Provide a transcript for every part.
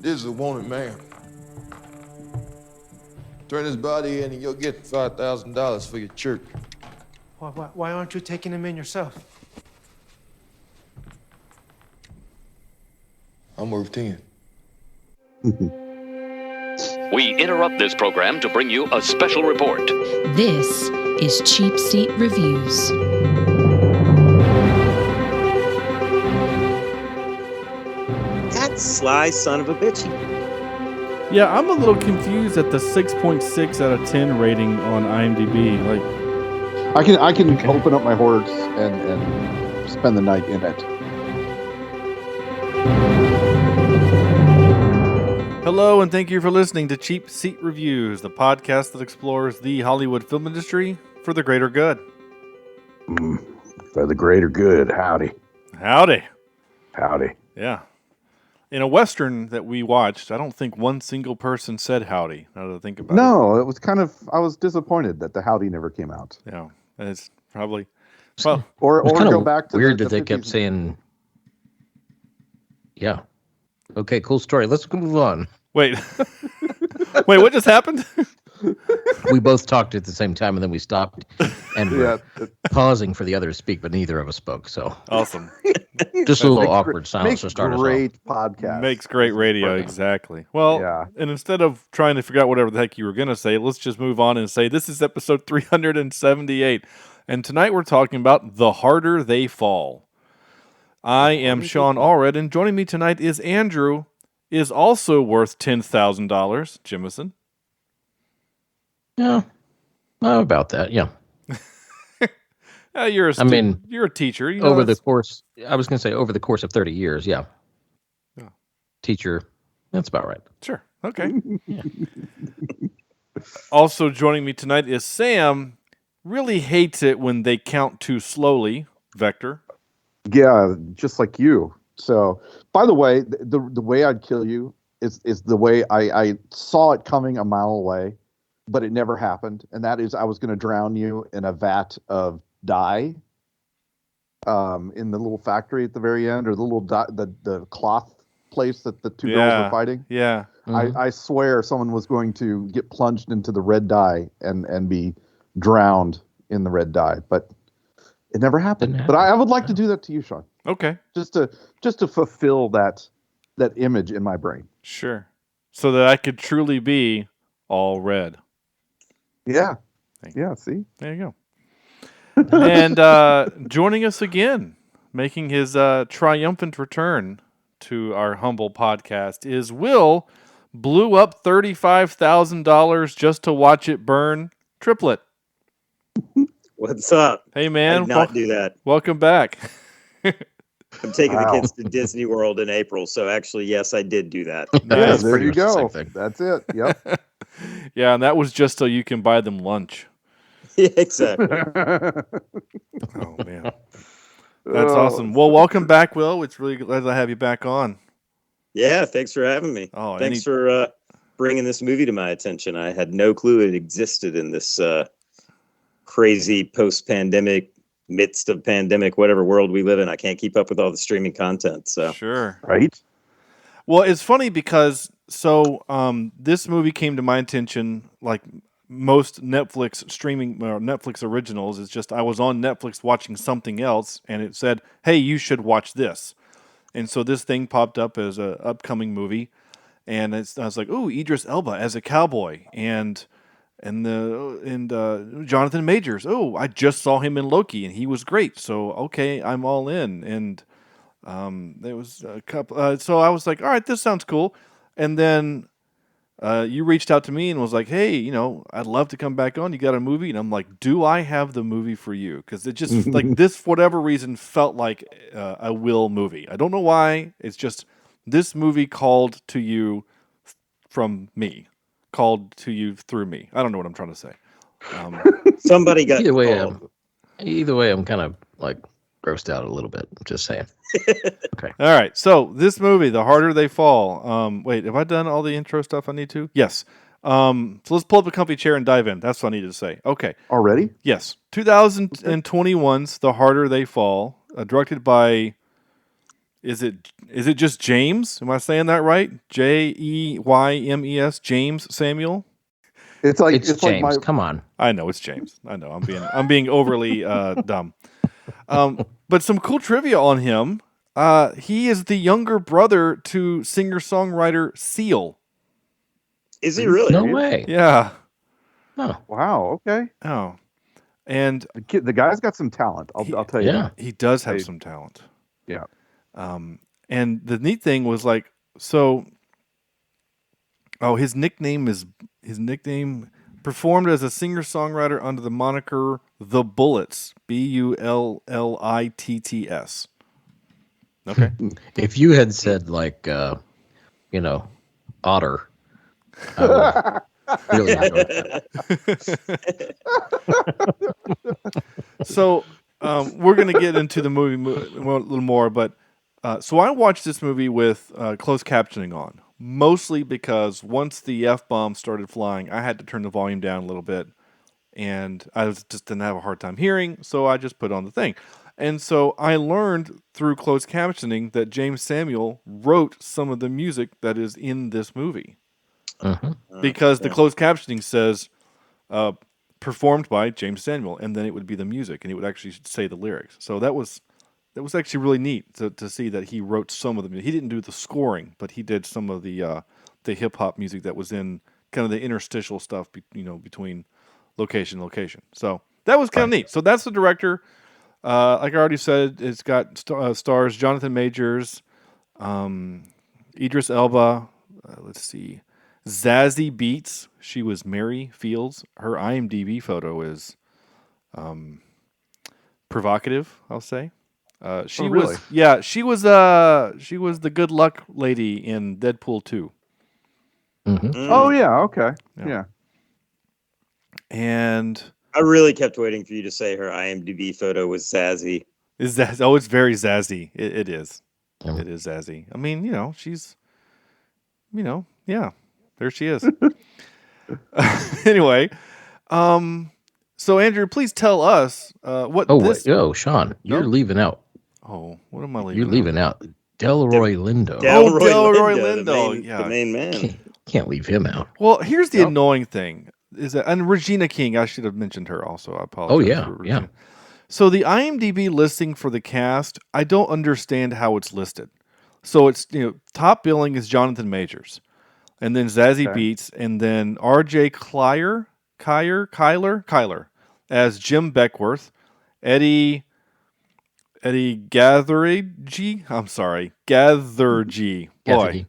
This is a wanted man. Turn his body in and you'll get $5,000 for your church. Why aren't you taking him in yourself? I'm worth 10. We interrupt this program to bring you a special report. This is Cheapseat Reviews. That sly son of a bitch. Yeah, I'm a little confused at the 6.6 out of 10 rating on IMDb. I can open up my hoards and spend the night in it. Hello, and thank you for listening to Cheapseat Reviews, the podcast that explores the Hollywood film industry for the greater good. For the greater good, howdy. Howdy. Howdy. Yeah. In a Western that we watched, I don't think one single person said howdy, now that I think about it. No, it was kind of, I was disappointed that the howdy never came out. Yeah, it's probably, well. Or go back to weird the that they 50s. kept saying, yeah. Okay, cool story. Let's move on. Wait. Wait, what just happened? We both talked at the same time, and then we stopped and were pausing for the other to speak, but neither of us spoke. So awesome. Just a little awkward silence to start us off. Great podcast. Makes great radio, exactly. Well, yeah. And instead of trying to figure out whatever the heck you were going to say, let's just move on and say this is episode 378. And tonight we're talking about The Harder They Fall. I am Sean Allred, and joining me tonight is Andrew, is also worth $10,000, Jimison. Yeah, about that, yeah. You're a teacher. You know, over the course, I was going to say over the course of 30 years, yeah. Teacher, that's about right. Sure, okay. Also joining me tonight is Sam, really hates it when they count too slowly, Vector. Yeah, just like you. So, by the way, the way I'd kill you is the way I saw it coming a mile away, but it never happened. And that is I was going to drown you in a vat of dye in the little factory at the very end, or the little the cloth place that the two girls were fighting. Yeah. Mm-hmm. I swear someone was going to get plunged into the red dye and be drowned in the red dye, but it never happened. But I would like to do that to you, Sean. Okay. Just to fulfill that image in my brain. Sure. So that I could truly be all red. Yeah. Yeah, see? There you go. And joining us again, making his triumphant return to our humble podcast, is Will, blew up $35,000 just to watch it burn, Triplett. What's up? Hey, man. I did not do that. Welcome back. I'm taking the kids to Disney World in April, so actually, yes, I did do that. Yeah, there you go. That's it. Yep. Yeah, and that was just so you can buy them lunch. Yeah, exactly. Oh, man. That's awesome. Well, welcome back, Will. It's really glad to have you back on. Yeah, thanks for having me. Oh, thanks for bringing this movie to my attention. I had no clue it existed in this crazy post-pandemic, midst of pandemic, whatever world we live in. I can't keep up with all the streaming content. So sure, right. Well, it's funny because this movie came to my attention like most Netflix streaming or Netflix originals. Is just I was on Netflix watching something else, and it said, "Hey, you should watch this." And so this thing popped up as an upcoming movie, and I was like, "Ooh, Idris Elba as a cowboy," and Jonathan Majors. Oh, I just saw him in Loki, and he was great. So okay, I'm all in. And there was a couple. So I was like, all right, this sounds cool. And then you reached out to me and was like, hey, I'd love to come back on. You got a movie? And I'm like, do I have the movie for you? Because it just like this, for whatever reason, felt like a Will movie. I don't know why. It's just this movie called to you from me. Called to you through me. I don't know what I'm trying to say. Somebody got either way. I'm kind of like grossed out a little bit. I'm just saying. Okay. All right. So this movie, The Harder They Fall. Wait, have I done all the intro stuff I need to? Yes. So let's pull up a comfy chair and dive in. That's what I needed to say. Okay. Already? Yes. 2021's The Harder They Fall, directed by Is it just James? Am I saying that right? Jeymes, James Samuel. It's like It's like James. Come on. I know it's James. I know I'm being overly dumb. But some cool trivia on him. He is the younger brother to singer-songwriter Seal. Is he really? No way. Yeah. Oh, Wow. Okay. Oh. And The guy's got some talent. I'll tell you. yeah. That. he does have Hey. some talent. Yeah. And the neat thing was like, his nickname performed as a singer-songwriter under the moniker The Bullets, Bullitts. Okay. If you had said like, Otter, I would really enjoyed that. So we're going to get into the movie a little more, but so I watched this movie with closed captioning on, mostly because once the F-bomb started flying, I had to turn the volume down a little bit, and I just didn't have a hard time hearing, so I just put on the thing. And so I learned through closed captioning that James Samuel wrote some of the music that is in this movie. Because the closed captioning says performed by James Samuel, and then it would be the music, and it would actually say the lyrics. So that was actually really neat to see that he wrote some of the music. He didn't do the scoring, but he did some of the hip hop music that was in kind of the interstitial stuff, between location and location. So that was kind of neat. So that's the director. Like I already said, it's got stars Jonathan Majors, Idris Elba. Let's see, Zazie Beetz. She was Mary Fields. Her IMDb photo is provocative, I'll say. She really? she was the good luck lady in Deadpool 2. Oh yeah. Okay. Yeah. And I really kept waiting for you to say her IMDb photo was Zazie. is that? Oh, it's very Zazzy. It is. Yeah. It is Zazzy. I mean, she's, yeah, there she is. Anyway, so Andrew, please tell us what this. Sean, you're leaving out. Oh, what am I leaving? You're leaving out Delroy Lindo. Delroy Lindo, the main man. Can't leave him out. Well, here's the annoying thing is that, and Regina King, I should have mentioned her also. I apologize. Oh yeah, for yeah. Regina. So the IMDb listing for the cast, I don't understand how it's listed. So it's top billing is Jonathan Majors, and then Zazie Beetz, and then R.J. Kyler as Jim Beckworth, Eddie Gathergy. I'm sorry, Gathergy. Boy,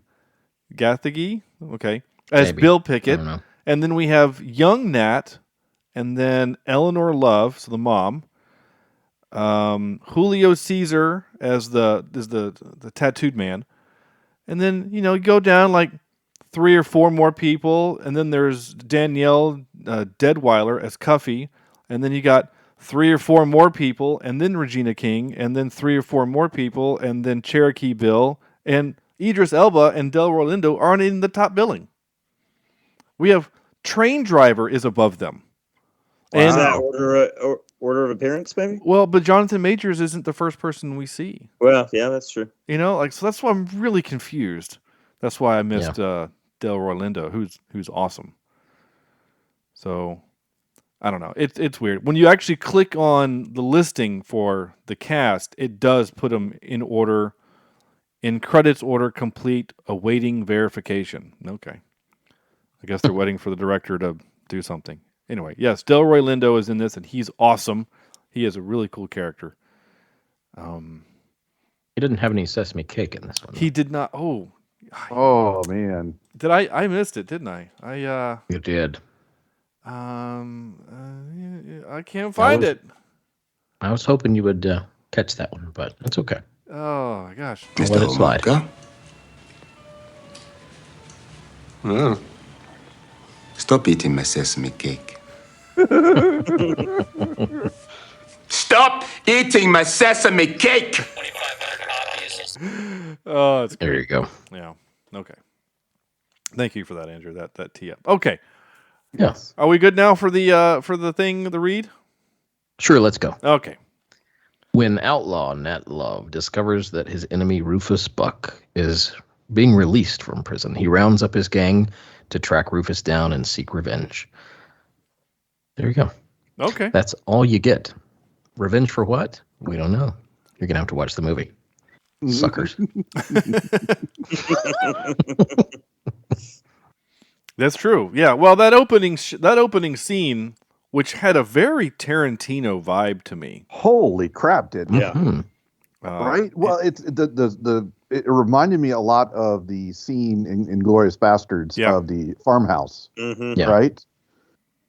Gathegi. Okay, as Maybe. Bill I Pickett, don't know. and then we have young Nat, and then Eleanor Love, so the mom. Julio Caesar as the tattooed man, and then you go down like 3 or 4 more people, and then there's Danielle Deadweiler as Cuffy, and then you got 3 or 4 more people, and then Regina King, and then 3 or 4 more people, and then Cherokee Bill, and Idris Elba and Delroy Lindo aren't in the top billing. We have Train Driver is above them. And is that order of appearance, maybe? Well, but Jonathan Majors isn't the first person we see. Well, yeah, that's true. So that's why I'm really confused. That's why I missed Delroy Lindo, who's awesome. So I don't know. It's weird. When you actually click on the listing for the cast, it does put them in order, in credits order, complete, awaiting verification. Okay. I guess they're waiting for the director to do something. Anyway, yes, Delroy Lindo is in this, and he's awesome. He is a really cool character. He didn't have any sesame cake in this one. He did not. Oh Man. did I missed it? Didn't I? You did. I can't find it. I was hoping you would catch that one, but it's okay. Oh my gosh. I'll let it slide. Well, stop eating my sesame cake. Stop eating my sesame cake! Oh, it's There you go. yeah. Okay. Thank you for that, Andrew. That tee up. Okay. Yes. Are we good now for the read? Sure, let's go. Okay. When outlaw Nat Love discovers that his enemy Rufus Buck is being released from prison, he rounds up his gang to track Rufus down and seek revenge. There you go. Okay. That's all you get. Revenge for what? We don't know. You're going to have to watch the movie. Suckers. That's true. Yeah. Well, that opening scene, which had a very Tarantino vibe to me. Holy crap, didn't it? Yeah. Right? Well, it reminded me a lot of the scene in Inglourious Bastards of the farmhouse, right?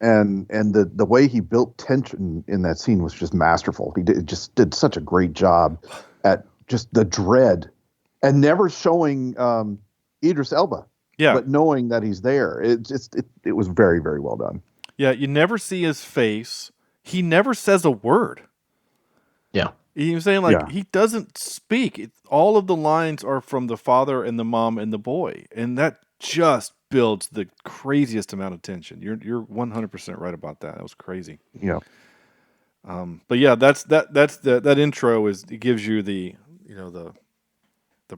And the way he built tension in that scene was just masterful. He did such a great job at just the dread and never showing Idris Elba, but knowing that he's there. It was very, very well done. Yeah, you never see his face. He never says a word. Yeah. He was saying he doesn't speak. All of the lines are from the father and the mom and the boy, and that just builds the craziest amount of tension. You're 100% right about that. That was crazy. Yeah. But yeah, that intro it gives you the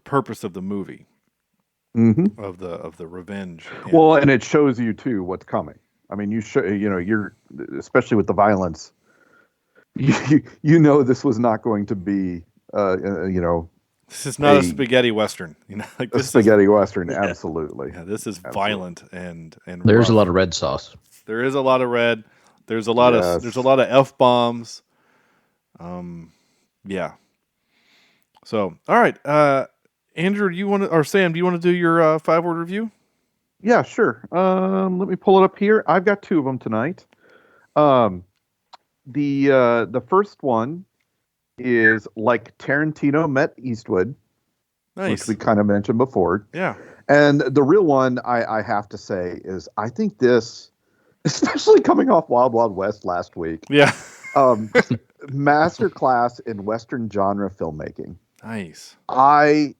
purpose of the movie, of the revenge. Well, and it shows you too what's coming. I mean, you're especially with the violence. You know this was not going to be this is not a spaghetti western. Spaghetti western, absolutely. Yeah, this is violent and there's rough. a lot of red sauce. There is a lot of red. There's a lot of F-bombs. Yeah. So, all right, Andrew, Sam, do you want to do your 5-word review? Yeah, sure. Let me pull it up here. I've got 2 of them tonight. The first one is Like Tarantino Met Eastwood, which we kind of mentioned before. Yeah. And the real one I have to say is I think this, especially coming off Wild Wild West last week. Yeah. Masterclass in Western genre filmmaking. Nice. I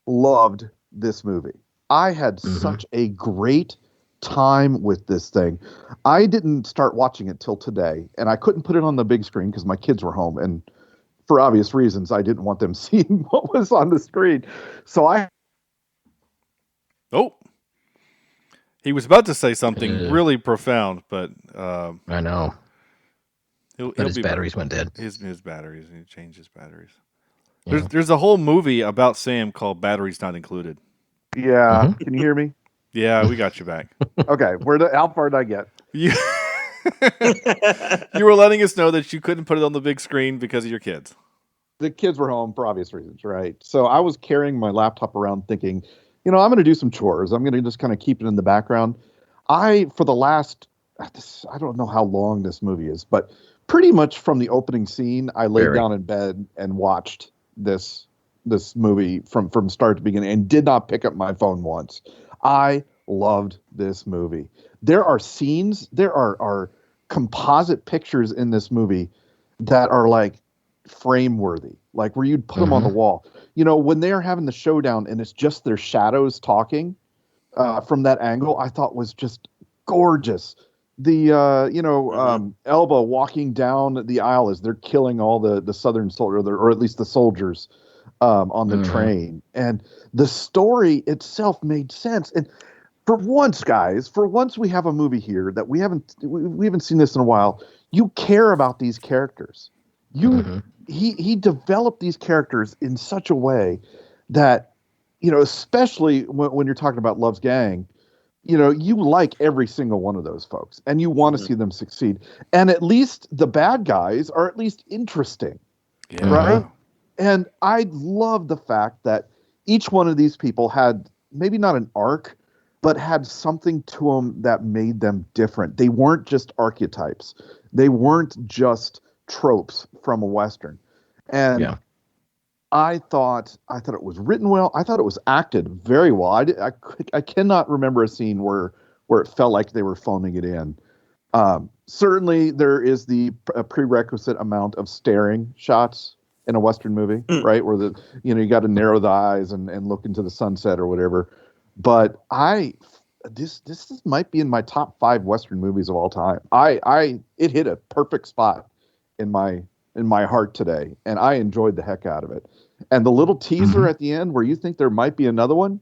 loved this movie. I had such a great time with this thing. I didn't start watching it till today, and I couldn't put it on the big screen because my kids were home, and for obvious reasons, I didn't want them seeing what was on the screen. So he was about to say something really profound, but I know. But his batteries went dead. His batteries. He changed his batteries. Yeah. There's a whole movie about Sam called Batteries Not Included. Yeah. Can you hear me? Yeah, we got you back. Okay. How far did I get? You were letting us know that you couldn't put it on the big screen because of your kids. The kids were home for obvious reasons, right? So I was carrying my laptop around thinking, I'm going to do some chores. I'm going to just kind of keep it in the background. For the last, I don't know how long this movie is, but pretty much from the opening scene, I laid down in bed and watched this movie from start to beginning and did not pick up my phone once. I loved this movie. There are scenes, there are composite pictures in this movie that are like frame worthy, like where you'd put them on the wall. When they're having the showdown and it's just their shadows talking from that angle, I thought was just gorgeous. The Elba walking down the aisle as they're killing all the Southern soldiers, or at least the soldiers on the train, and the story itself made sense. And for once, guys, we have a movie here that we haven't seen this in a while. You care about these characters. He developed these characters in such a way that, especially when you're talking about Love's Gang, you like every single one of those folks and you want to see them succeed. And at least the bad guys are at least interesting, right? And I love the fact that each one of these people had maybe not an arc, but had something to them that made them different. They weren't just archetypes. They weren't just tropes from a Western. And I thought it was written well. I thought it was acted very well. I cannot remember a scene where it felt like they were phoning it in. Certainly there is a prerequisite amount of staring shots in a Western movie, right? Where you got to narrow the eyes and look into the sunset or whatever. But this might be in my top 5 Western movies of all time. It hit a perfect spot in my heart today, and I enjoyed the heck out of it. And the little teaser at the end where you think there might be another one,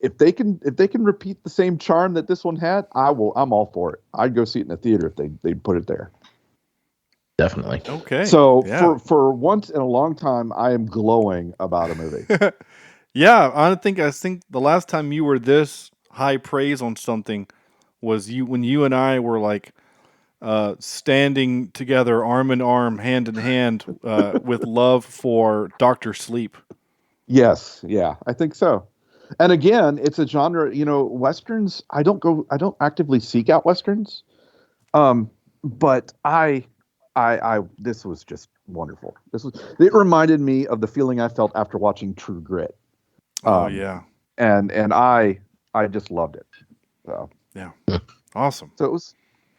if they can repeat the same charm that this one had, I'm all for it. I'd go see it in the theater if they put it there. Definitely. Okay. So yeah. for once in a long time, I am glowing about a movie. Yeah, I think the last time you were this high praise on something was when you and I were like standing together, arm in arm, hand in hand, with love for Dr. Sleep. Yes, yeah, I think so. And again, it's a genre. Westerns. I don't actively seek out westerns, but this was just wonderful. It reminded me of the feeling I felt after watching True Grit. Yeah, and I just loved it. So yeah, awesome. So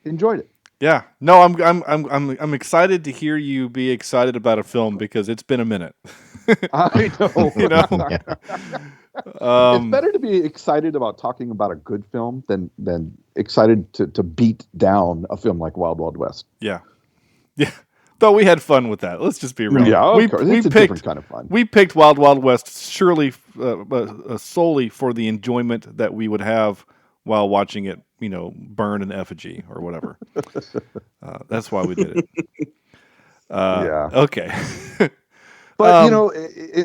enjoyed it. Yeah, no, I'm excited to hear you be excited about a film because it's been a minute. I know. It's better to be excited about talking about a good film than excited to beat down a film like Wild Wild West. Yeah. Though we had fun with that. Let's just be real. Yeah, of course. It's a different kind of fun. We picked Wild Wild West surely solely for the enjoyment that we would have while watching it, burn in effigy or whatever. That's why we did it. Yeah. Okay. But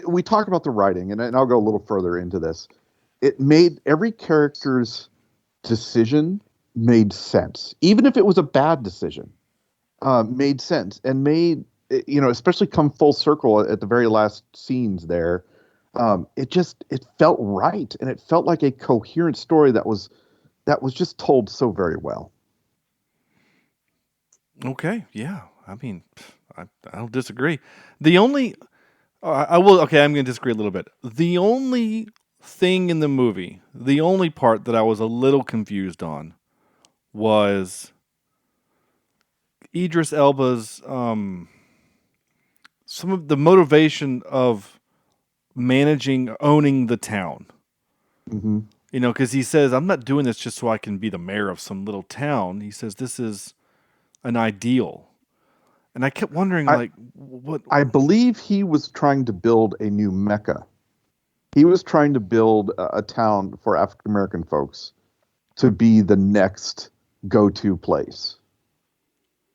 we talk about the writing, and I'll go a little further into this. It made every character's decision made sense, even if it was a bad decision. Made sense and made, especially come full circle at the very last scenes there. It felt right, and it felt like a coherent story that was just told so very well. Okay, yeah. I mean, I don't disagree. The only I will. Okay, I'm going to disagree a little bit. The only thing in the movie, the only part that I was a little confused on, was Idris Elba's some of the motivation of owning the town. Mm-hmm. Because he says, "I'm not doing this just so I can be the mayor of some little town." He says, "This is an ideal." And I kept wondering, what? I believe he was trying to build a new Mecca. He was trying to build a town for African American folks to be the next go-to place,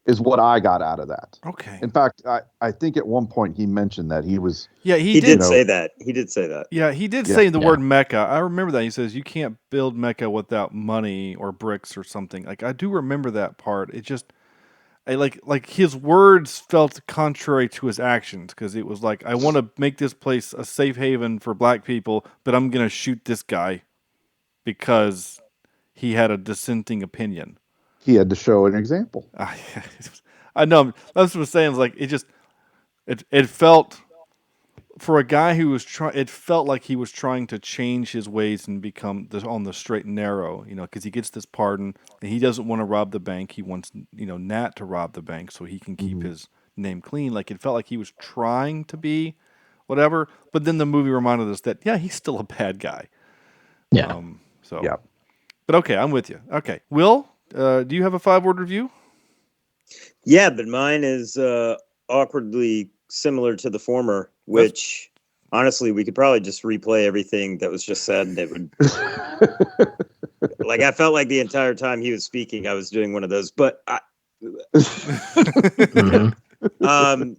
is what I got out of that. Okay. In fact, I think at one point he mentioned that he was. Yeah, he did say that. He did say that. Yeah, he did say the word Mecca. I remember that. He says you can't build Mecca without money or bricks or something. Like, I do remember that part. It just, like his words felt contrary to his actions, because it was like, I want to make this place a safe haven for black people, but I'm going to shoot this guy because he had a dissenting opinion. He had to show an example. I know. That's what I'm saying. It's like, it felt, for a guy who was it felt like he was trying to change his ways and become on the straight and narrow, because he gets this pardon and he doesn't want to rob the bank. He wants, Nat to rob the bank so he can keep his name clean. Like, it felt like he was trying to be whatever, but then the movie reminded us that, yeah, he's still a bad guy. Yeah. Yeah. But okay, I'm with you. Okay. Will, do you have a 5-word review? Yeah, but mine is awkwardly similar to the former, which honestly, we could probably just replay everything that was just said, and it would like, I felt like the entire time he was speaking, I was doing one of those, but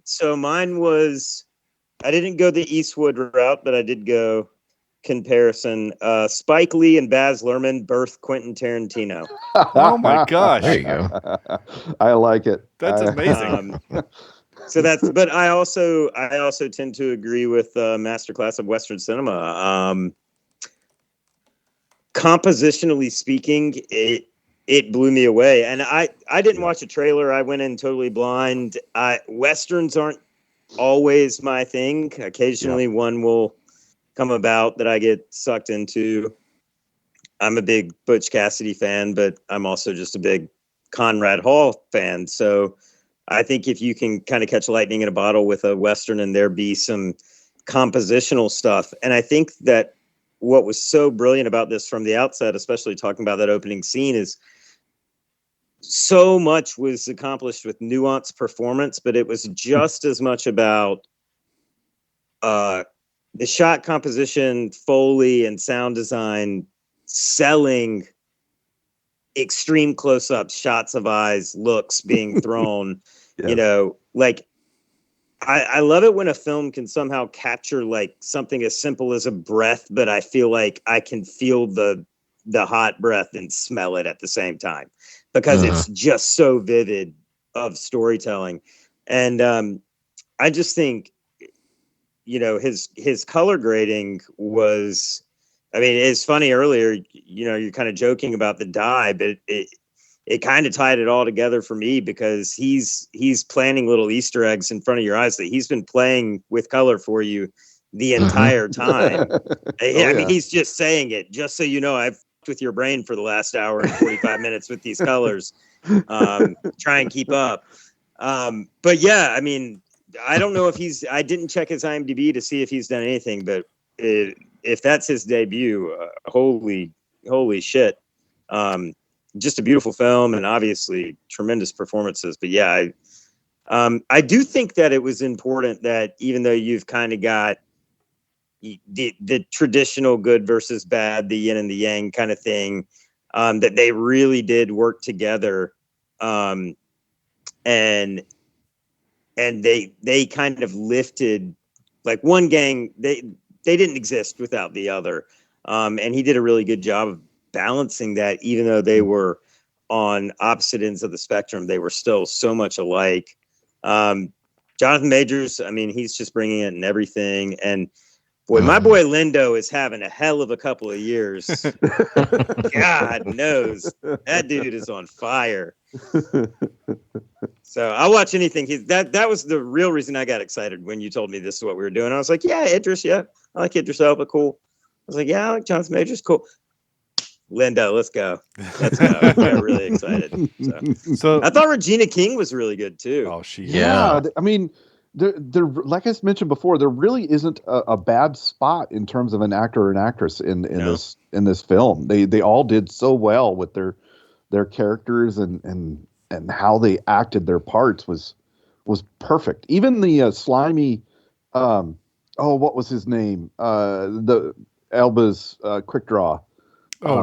so mine was, I didn't go the Eastwood route, but I did go comparison. Spike Lee and Baz Luhrmann birthed Quentin Tarantino. Oh my gosh. There you go. I like it. That's amazing. So that's, but I also tend to agree with Masterclass of Western Cinema. Compositionally speaking, it blew me away, and I didn't watch a trailer. I went in totally blind. Westerns aren't always my thing. Occasionally, one will come about that I get sucked into. I'm a big Butch Cassidy fan, but I'm also just a big Conrad Hall fan. So I think if you can kind of catch lightning in a bottle with a Western and there be some compositional stuff. And I think that what was so brilliant about this from the outset, especially talking about that opening scene, is so much was accomplished with nuanced performance, but it was just as much about the shot composition, Foley, and sound design selling extreme close-ups, shots of eyes, looks being thrown. Yes. You know, like I love it when a film can somehow capture like something as simple as a breath, but I feel like I can feel the hot breath and smell it at the same time, because it's just so vivid of storytelling. And I just think, you know, his color grading was, I mean, it's funny earlier, you know, you're kind of joking about the dye, but it kind of tied it all together for me, because he's planting little Easter eggs in front of your eyes that he's been playing with color for you the entire time. I mean, he's just saying it, just so you know, I've fucked with your brain for the last hour and 45 minutes with these colors. Try and keep up. But yeah, I mean, I don't know if I didn't check his IMDb to see if he's done anything, but if that's his debut, holy shit. Just a beautiful film, and obviously tremendous performances. But yeah, I do think that it was important that, even though you've kind of got the traditional good versus bad, the yin and the yang kind of thing, that they really did work together. And they kind of lifted, like, one gang, they didn't exist without the other. And he did a really good job of balancing that. Even though they were on opposite ends of the spectrum, they were still so much alike. Jonathan Majors, I mean, he's just bringing it in everything. And boy, my boy Lindo is having a hell of a couple of years. God knows that dude is on fire. So I'll watch anything. That was the real reason I got excited when you told me this is what we were doing. I was like, yeah, Idris, yeah, I like Idris Elba, cool. I was like, yeah, I like Jonathan Majors, cool. Lindo, let's go. Let's go. I got really excited. So I thought Regina King was really good too. Oh, yeah. I mean, there, like I mentioned before, there really isn't a bad spot in terms of an actor or an actress in this film. They all did so well with their characters, and how they acted their parts was perfect. Even the slimy, what was his name? The Elba's quick draw.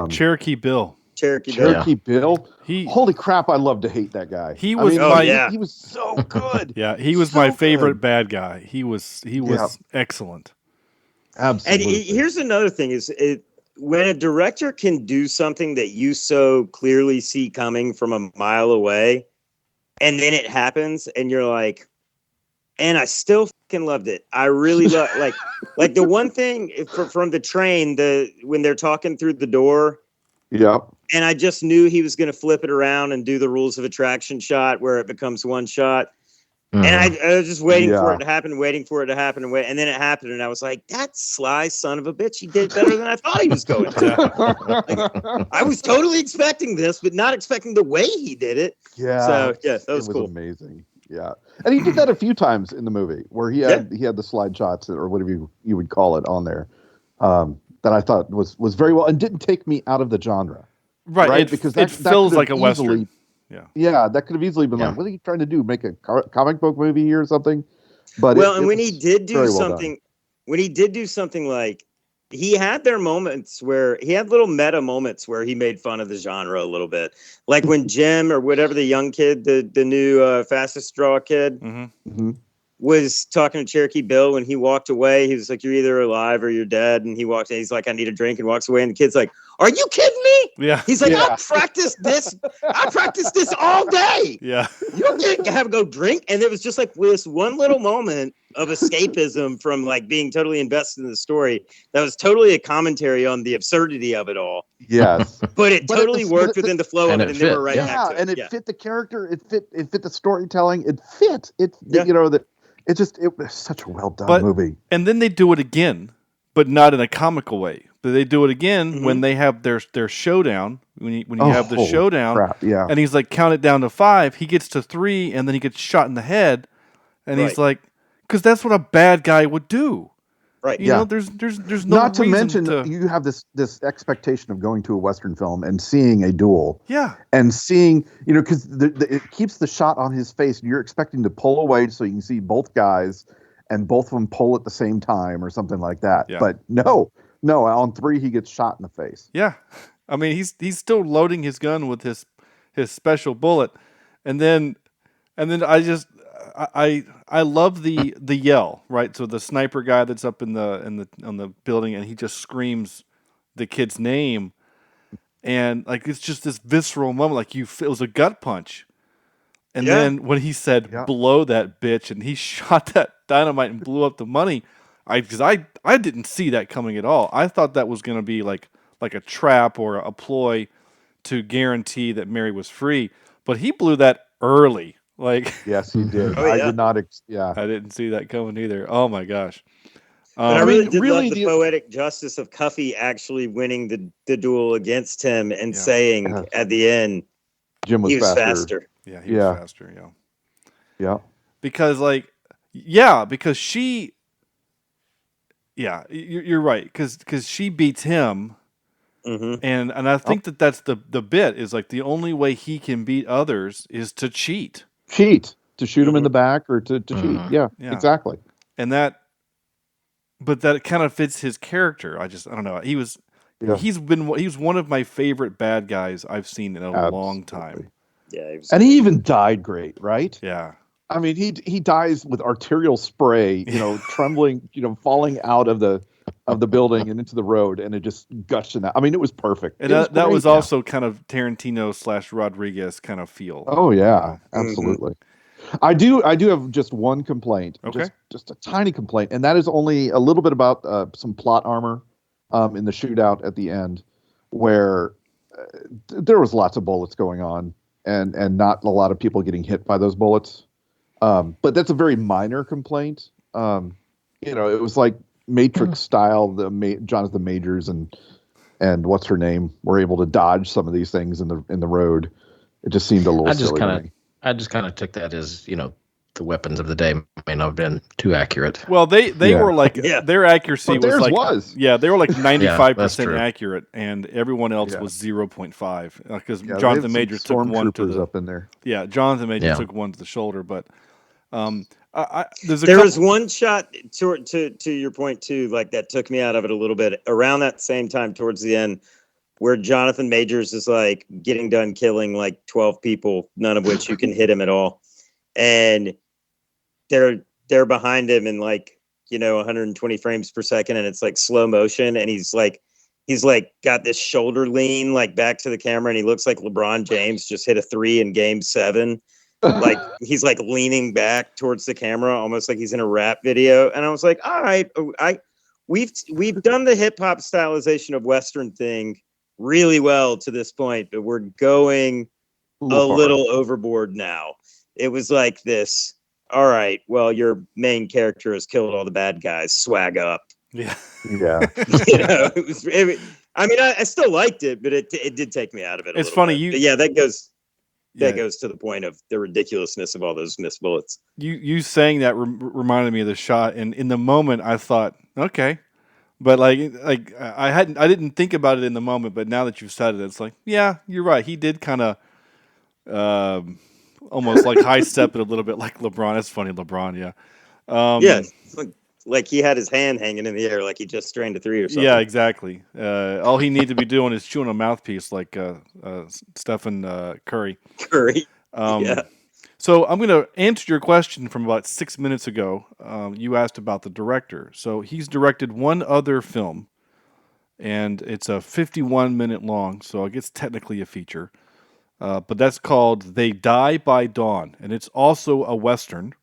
Cherokee Bill. Cherokee Bill. Holy crap! I love to hate that guy. He was he was so good. Yeah, he was my favorite bad guy. He was excellent. Absolutely. And here's another thing: when a director can do something that you so clearly see coming from a mile away, and then it happens, and you're like, and I still fucking loved it. I really love like the one thing from the train, when they're talking through the door. Yeah. And I just knew he was going to flip it around and do the rules of attraction shot where it becomes one shot. And I was just waiting for it to happen, and then it happened, and I was like, that sly son of a bitch, he did better than I thought he was going to. I was totally expecting this, but not expecting the way he did it. Yeah. So, yeah, that was cool. Amazing. Yeah. And he did that a few times in the movie, where he had the slide shots, or whatever you would call it, on there, that I thought was very well, and didn't take me out of the genre. Right? Because it feels like a Western. Yeah, that could have easily been like, what are you trying to do? Make a comic book movie here or something? But when he did do something like, he had little meta moments where he made fun of the genre a little bit, like when Jim, or whatever, the young kid, the new fastest draw kid, was talking to Cherokee Bill. When he walked away, he was like, "You're either alive or you're dead." And he walks in, he's like, "I need a drink," and walks away. And the kid's like, "Are you kidding me?" Yeah. He's like, "I practiced this all day." Yeah. You can't have a go drink. And it was just like this one little moment of escapism from like being totally invested in the story. That was totally a commentary on the absurdity of it all. Yes. But it totally worked within the flow of it, and they were right back to it. And it fit the character. It fit the storytelling. It fit. It was such a well done movie. And then they do it again, but not in a comical way. But they do it again when they have their showdown. When you have the showdown, crap, yeah. And he's like, count it down to 5. He gets to 3, and then he gets shot in the head. And he's like, because that's what a bad guy would do. Right. You Yeah. know, there's no Not to reason mention, to. you have this expectation of going to a Western film and seeing a duel. Yeah. And seeing, because it keeps the shot on his face, and you're expecting to pull away so you can see both guys, and both of them pull at the same time or something like that. Yeah. But no, on 3 he gets shot in the face. Yeah, I mean he's still loading his gun with his special bullet, and then I love the yell, right? So the sniper guy that's up on the building, and he just screams the kid's name, and like it's just this visceral moment, like it was a gut punch. And then when he said "blow that bitch," and he shot that dynamite and blew up the money, because I didn't see that coming at all. I thought that was going to be like a trap or a ploy to guarantee that Mary was free, but he blew that early. Like, yes, he did. Oh, yeah. I did not. I didn't see that coming either. Oh my gosh! But I really did love the poetic justice of Cuffy actually winning the duel against him and saying at the end, Jim was he was faster. faster. Yeah, he was faster. Yeah. Because because she. Yeah, you're right. Because she beats him. Mm-hmm. And I think that's the bit is like the only way he can beat others is to cheat. To shoot him in the back or to cheat. Yeah, exactly. And but that kind of fits his character. I don't know. He was one of my favorite bad guys I've seen in a long time. Yeah, he even died great, right? Yeah. I mean, he dies with arterial spray, trembling, falling out of the building and into the road, and it just gushed in that. I mean, it was perfect. And that was also kind of Tarantino / Rodriguez kind of feel. Oh yeah, absolutely. I do have just one complaint. Okay. Just a tiny complaint, and that is only a little bit about some plot armor in the shootout at the end, where there was lots of bullets going on, and not a lot of people getting hit by those bullets. But that's a very minor complaint. It was like Matrix style. Jonathan Majors and what's her name were able to dodge some of these things in the road. It just seemed a little silly to me. I just kind of took that as the weapons of the day may not have been too accurate. Well, they were like their accuracy but was they were like 95% true. accurate, and everyone else was 0.5 because Jonathan Majors took one to the up in there. Yeah, Jonathan Majors took one to the shoulder, but there was one shot to your point too, like that took me out of it a little bit around that same time towards the end, where Jonathan Majors is like getting done killing like 12 people, none of which you can hit him at all, and they're behind him in 120 frames per second, and it's like slow motion, and he's got this shoulder lean like back to the camera, and he looks like LeBron James just hit a 3 in Game 7. Like he's like leaning back towards the camera, almost like he's in a rap video. And I was like, all right, we've done the hip hop stylization of Western thing really well to this point, but we're going a little overboard now. It was like this. All right, well, your main character has killed all the bad guys. Swag up. Yeah. I still liked it, but it did take me out of it. It's funny. That goes to the point of the ridiculousness of all those missed bullets. You saying that reminded me of the shot, and in the moment I thought, okay, but I didn't think about it in the moment, but now that you've said it, it's like, yeah, you're right. He did kind of almost like high step it a little bit, like LeBron. That's funny, LeBron. Yeah. Like he had his hand hanging in the air, like he just strained a 3 or something. Yeah, exactly. All he needed to be doing is chewing a mouthpiece like Stephen Curry. So I'm going to answer your question from about 6 minutes ago. You asked about the director. So he's directed one other film, and it's a 51-minute long, so I guess technically a feature. But that's called They Die by Dawn, and it's also a Western.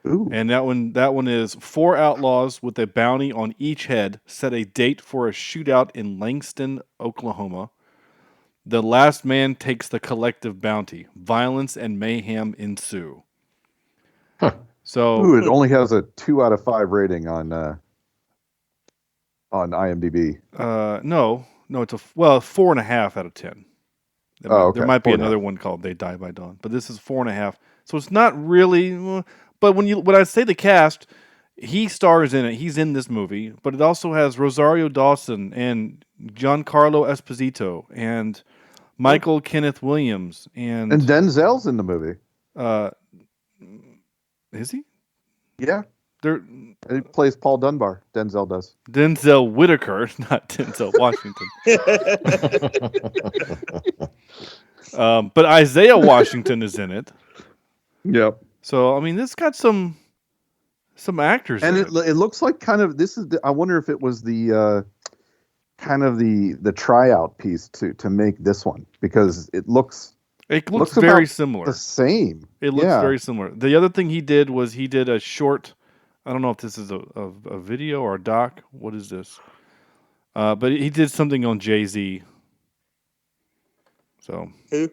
Ooh. And that one is 4 outlaws with a bounty on each head set a date for a shootout in Langston, Oklahoma. The last man takes the collective bounty. Violence and mayhem ensue. Huh. So it only has a 2 out of 5 rating on IMDb. No, it's a 4.5 out of 10. There might be another one called They Die by Dawn, but this is 4.5. So it's not really. But when I say the cast, he stars in it. He's in this movie, but it also has Rosario Dawson and Giancarlo Esposito and Michael Kenneth Williams And Denzel's in the movie. Is he? Yeah. There, He plays Paul Dunbar. Denzel does. Denzel Whitaker, not Denzel Washington. But Isaiah Washington is in it. Yep. So I mean, this got some actors, And in it looks like kind of this is. I wonder if it was the kind of the tryout piece to make this one, because it looks very about similar. the same. It looks very similar. The other thing he did was he did a short. I don't know if this is a video or a doc. What is this? But he did something on Jay-Z. So Who?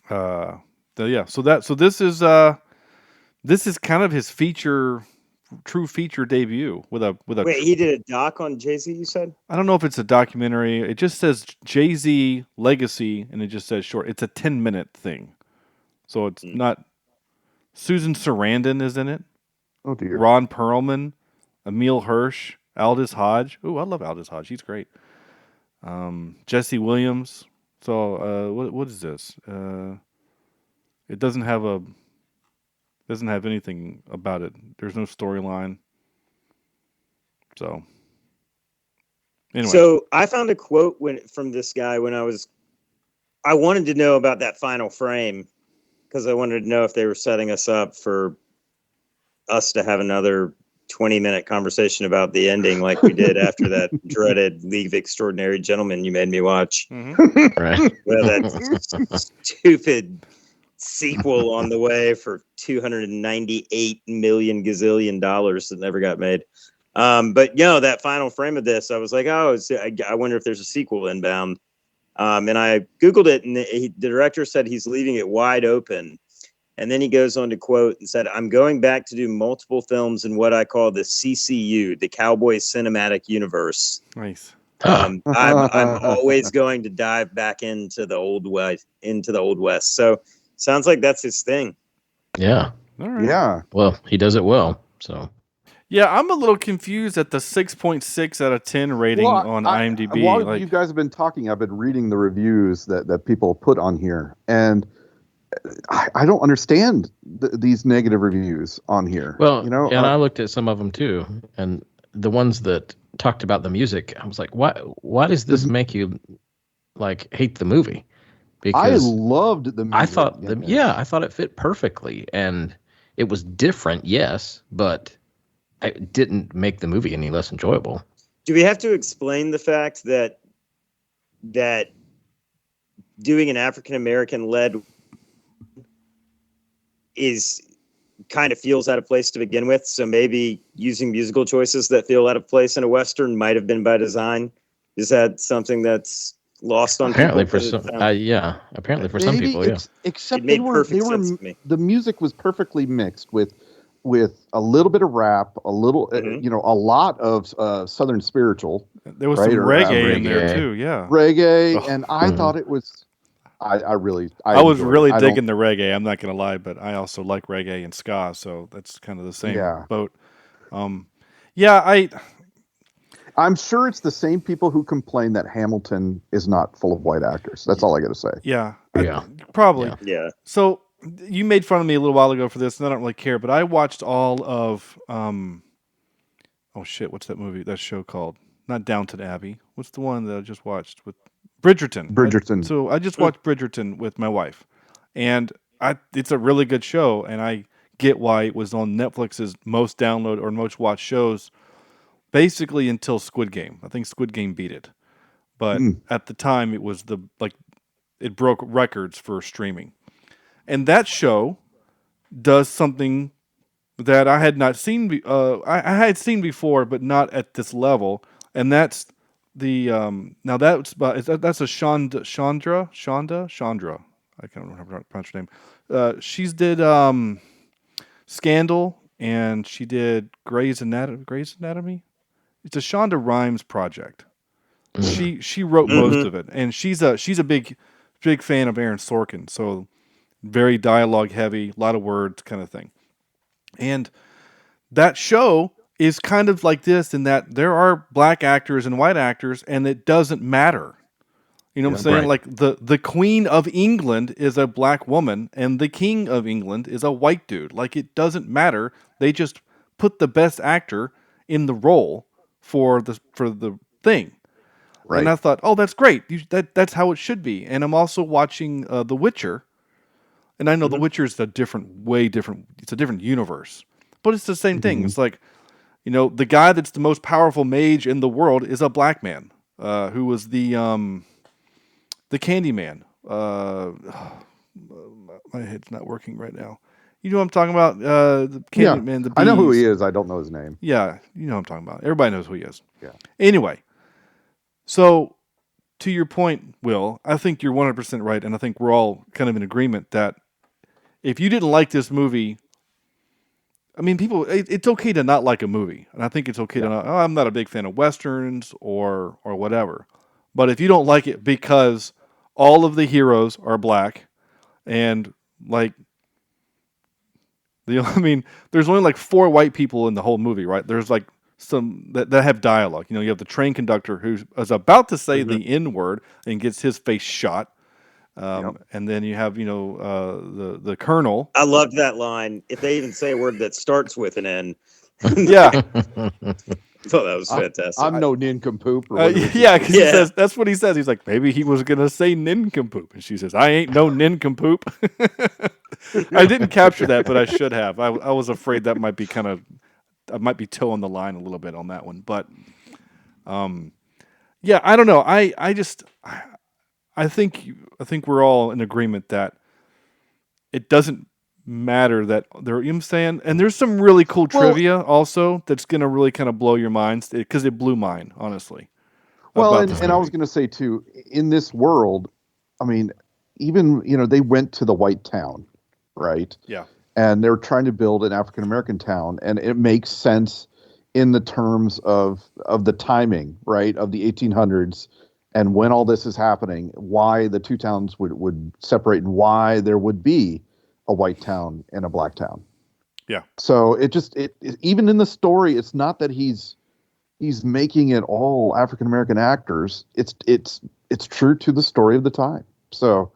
So this is kind of his true feature debut with a. Wait, he did a doc on Jay-Z, you said? I don't know if it's a documentary. It just says Jay-Z Legacy, and it just says short. It's a 10-minute thing, so it's not. Susan Sarandon is in it. Oh dear. Ron Perlman, Emil Hirsch, Aldous Hodge. Ooh, I love Aldous Hodge. He's great. Jesse Williams. So what is this? It doesn't have anything about it. There's no storyline. So anyway. So I found a quote from this guy when I wanted to know about that final frame, because I wanted to know if they were setting us up for us to have another 20-minute conversation about the ending like we did after that dreaded League of Extraordinary Gentlemen you made me watch. Mm-hmm. Right. Well, that stupid sequel on the way for $298 million gazillion that never got made. But that final frame of this, I was like, I wonder if there's a sequel inbound. And I Googled it, and the director said he's leaving it wide open. And then he goes on to quote and said, "I'm going back to do multiple films in what I call the CCU, the Cowboy Cinematic Universe." Nice. I'm always going to dive back into the old West. So sounds like that's his thing. Yeah. All right. Yeah. Well, he does it well. So. Yeah, I'm a little confused at the 6.6 out of 10 rating on IMDb. While you guys have been talking, I've been reading the reviews that people put on here, and I don't understand these negative reviews on here. Well, and I looked at some of them too, and the ones that talked about the music, I was like, why does this make you like hate the movie? Because I loved the music. I thought I thought it fit perfectly, and it was different, yes, but it didn't make the movie any less enjoyable. Do we have to explain the fact that doing an African American led is kind of feels out of place to begin with? So maybe using musical choices that feel out of place in a Western might have been by design. Is that something that's lost on apparently people? For some, apparently for some people, yeah. Except it made perfect sense to me. The music was perfectly mixed with a little bit of rap, a little, a lot of Southern spiritual. There was some reggae in there too, yeah. Reggae, and I thought it was. I was really digging the reggae. I'm not gonna lie, but I also like reggae and ska, so that's kind of the same boat. I'm sure it's the same people who complain that Hamilton is not full of white actors. That's all I got to say. Yeah, probably. Yeah. So you made fun of me a little while ago for this, and I don't really care. But I watched all of what's that movie? That show called not Downton Abbey. What's the one that I just watched with Bridgerton? So I just watched Bridgerton with my wife, and it's a really good show, and I get why it was on Netflix's most downloaded or most watched shows, basically until Squid Game. I think Squid Game beat it, but at the time it was it broke records for streaming, and that show does something that I had not seen. I had seen before, but not at this level, and that's the now that's a Chandra. I can't remember how to pronounce her name. She's did Scandal, and she did Grey's Anatomy. It's a Shonda Rhimes project. She wrote most of it, and she's a big fan of Aaron Sorkin, so very dialogue heavy, a lot of words kind of thing. And that show is kind of like this in that there are black actors and white actors, and it doesn't matter. You know what I'm saying? right. Like the Queen of England is a black woman, and the King of England is a white dude. Like, it doesn't matter. They just put the best actor in the role for the thing. Right. And I thought, oh, that's great. That's how it should be. And I'm also watching The Witcher, and I know The Witcher is way different. It's a different universe, but it's the same thing. It's like, the guy that's the most powerful mage in the world is a black man, who was the Candyman. My head's not working right now. You know what I'm talking about? The Candyman. The I know who bees. he is. I don't know his name. Yeah, you know what I'm talking about. Everybody knows who he is. Yeah. Anyway, so to your point, Will, I think you're 100% right, and I think we're all kind of in agreement that if you didn't like this movie, I mean, it's okay to not like a movie, and I think it's okay to not. Oh, I'm not a big fan of westerns or whatever, but if you don't like it because all of the heroes are black, and like, there's only like 4 white people in the whole movie, right? There's like some that have dialogue. You have the train conductor who is about to say the N word and gets his face shot. And then you have, the colonel. I loved that line. If they even say a word that starts with an N. Yeah. I thought that was fantastic. I'm no nincompoop. Yeah, because he says, that's what he says. He's like, maybe he was going to say nincompoop. And she says, I ain't no nincompoop. I didn't capture that, but I should have. I was afraid that might be I might be toeing the line a little bit on that one. But, yeah, I don't know. I think we're all in agreement that it doesn't matter that they're, you know what I'm saying? And there's some really cool trivia also that's going to really kind of blow your minds, because it blew mine, honestly. Well, and I was going to say too, in this world, I mean, even, they went to the white town, right? Yeah. And they're trying to build an African-American town, and it makes sense in the terms of the timing, right? Of the 1800s. And when all this is happening, why the two towns would separate, and why there would be a white town and a black town. Yeah. So it even in the story, it's not that he's making it all African American actors. It's true to the story of the time. So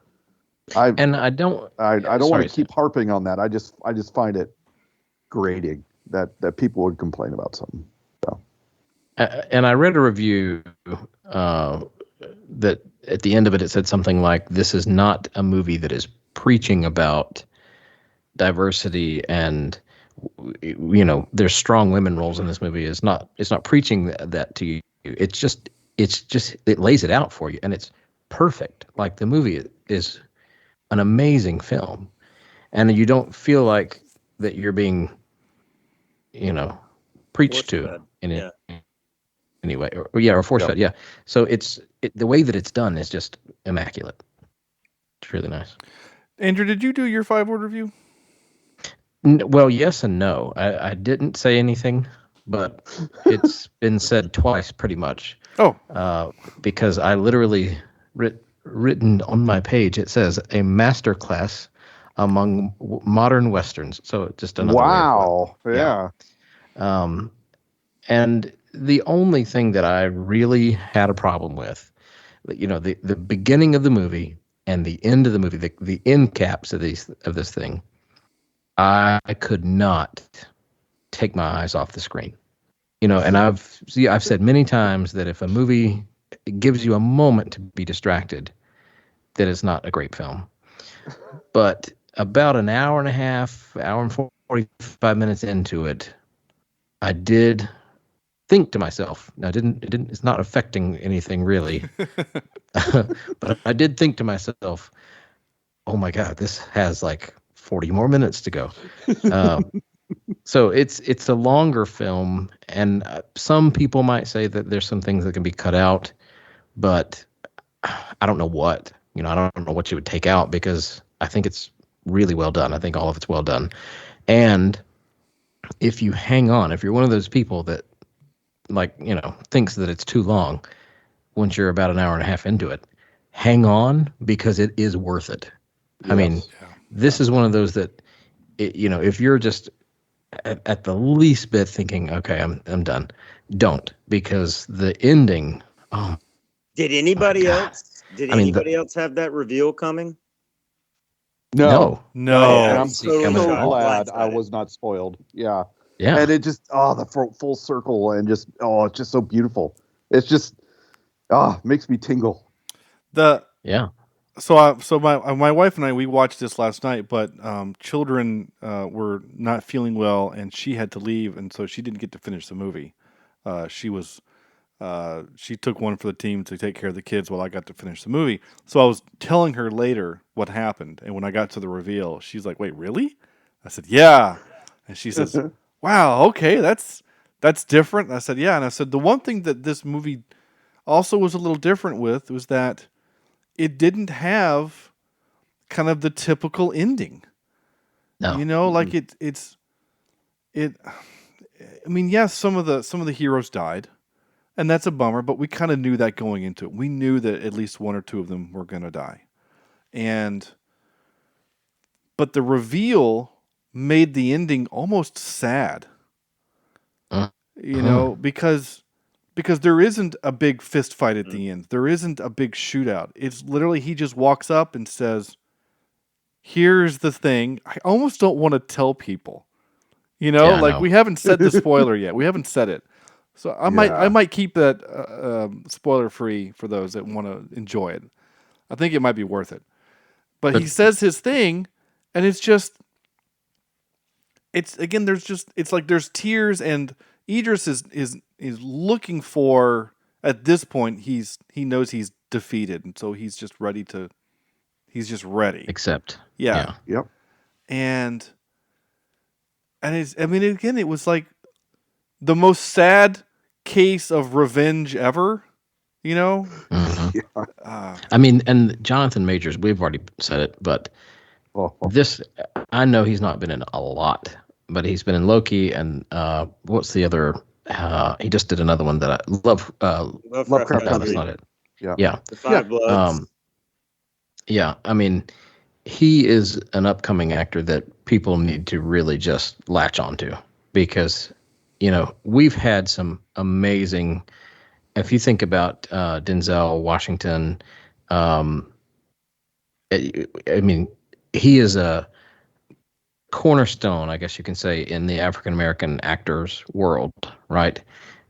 I don't want to keep harping on that. I just find it grating that people would complain about something. So. And I read a review that at the end of it said something like, "This is not a movie that is preaching about diversity and there's strong women roles in this movie. It's not preaching that to you. It's just it lays it out for you, and it's perfect. Like, the movie is an amazing film, and you don't feel like that you're being preached to in any way, or force fed. Yeah. So the way that it's done is just immaculate. It's really nice. Andrew, did you do your 5-word review? Well, yes and no. I didn't say anything, but it's been said twice pretty much. Oh. Because I literally written on my page, it says a masterclass among modern westerns. So just another wow. way of and the only thing that I really had a problem with, the beginning of the movie and the end of the movie, the end caps of this thing, I could not take my eyes off the screen. And I've said many times that if a movie gives you a moment to be distracted, that it's not a great film. But about an hour and a half, hour and 45 minutes into it, I did think to myself. Now, it's not affecting anything really, but I did think to myself, "Oh my God, this has like 40 more minutes to go." So it's a longer film, and some people might say that there's some things that can be cut out, but I don't know what. I don't know what you would take out, because I think it's really well done. I think all of it's well done. And if you hang on, if you're one of those people that thinks that it's too long, once you're about an hour and a half into it, hang on, because it is worth it. Yes. I mean, this is one of those that, if you're just at the least bit thinking, okay, I'm done. Don't, because the ending. Oh, Did anybody God. else? Did I mean, anybody else have that reveal coming? no. No. And I I'm was totally so coming at all. glad I blindsided. was not spoiled. Yeah. Yeah. And it just, the full circle and just, it's just so beautiful. It's just, makes me tingle. Yeah. So my wife and I, we watched this last night, but children were not feeling well, and she had to leave, and so she didn't get to finish the movie. She took one for the team to take care of the kids while I got to finish the movie. So I was telling her later what happened, and when I got to the reveal, she's like, "Wait, really?" I said, "Yeah," and she says, "Wow, okay, that's different." And I said, "Yeah," and I said the one thing that this movie also was a little different with was that it didn't have kind of the typical ending. No. You know, like it's. I mean, yes, some of the heroes died, and that's a bummer. But we kind of knew that going into it. We knew that at least one or two of them were going to die, but the reveal made the ending almost sad. You know, because there isn't a big fist fight at the end. There isn't a big shootout. It's literally he just walks up and says, "Here's the thing." I almost don't want to tell people. You know, Yeah, I know. we haven't said the spoiler yet. We haven't said it. So I might keep that spoiler free for those that want to enjoy it. I think it might be worth it. But he says his thing, and it's like there's tears, and Idris is looking for, at this point he knows he's defeated, and so he's just ready. Accept. Yeah. Yep. And it was like the most sad case of revenge ever, you know? I mean, and Jonathan Majors, we've already said it, but this, I know he's not been in a lot, but he's been in Loki, and what's the other? He just did another one that I love. Lovecraft No, Country. that's not it. Yeah. Yeah. The Five Bloods. Yeah. I mean, he is an upcoming actor that people need to really just latch onto, because, you know, we've had some amazing. If you think about Denzel Washington, I mean, he is a cornerstone, I guess you can say, in the African American actors world, right?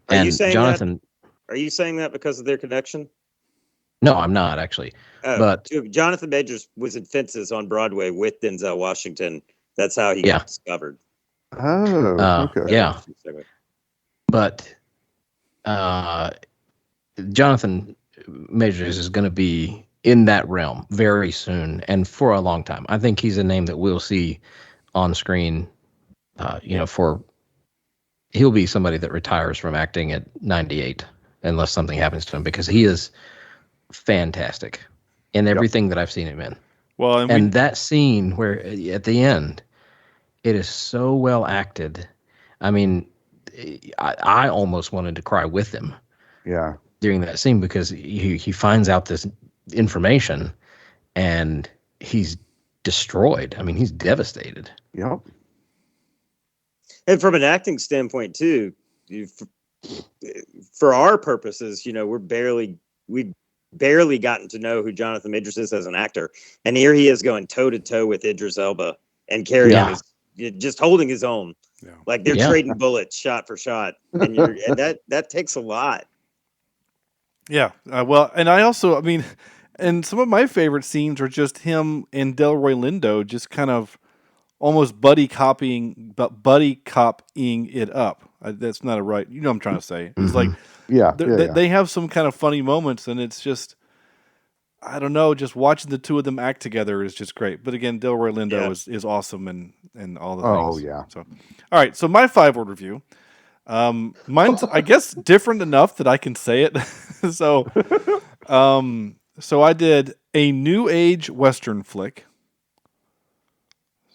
Are you And saying Jonathan, Are you saying that because of their connection? no, I'm not actually. Oh, But Jonathan Majors was in Fences on Broadway with Denzel Washington. That's how he Yeah. got discovered. Oh, okay. yeah, but Jonathan Majors is going to be in that realm very soon and for a long time. I think he's a name that we'll see on screen. He'll be somebody that retires from acting at 98 unless something happens to him, because he is fantastic in everything that I've seen him in. Well, and that scene where at the end, it is so well acted. I mean, I almost wanted to cry with him. Yeah. During that scene, because he finds out this information and he's destroyed. I mean, he's devastated. Yep. And from an acting standpoint too, for our purposes, you know, we've barely gotten to know who Jonathan Majors is as an actor, and here he is going toe to toe with Idris Elba and carrying just holding his own. Yeah. Like they're trading bullets shot for shot, and that takes a lot. Yeah. Well, and I also, I mean, and some of my favorite scenes are just him and Delroy Lindo just kind of almost buddy copying it up. That's not a right. You know what I'm trying to say. It's like, they have some kind of funny moments, and it's just, I don't know, just watching the two of them act together is just great. But again, Delroy Lindo is awesome and all the things. Oh yeah. So, all right. So my 5-word review. Mine's, I guess, different enough that I can say it. So I did a new age Western flick.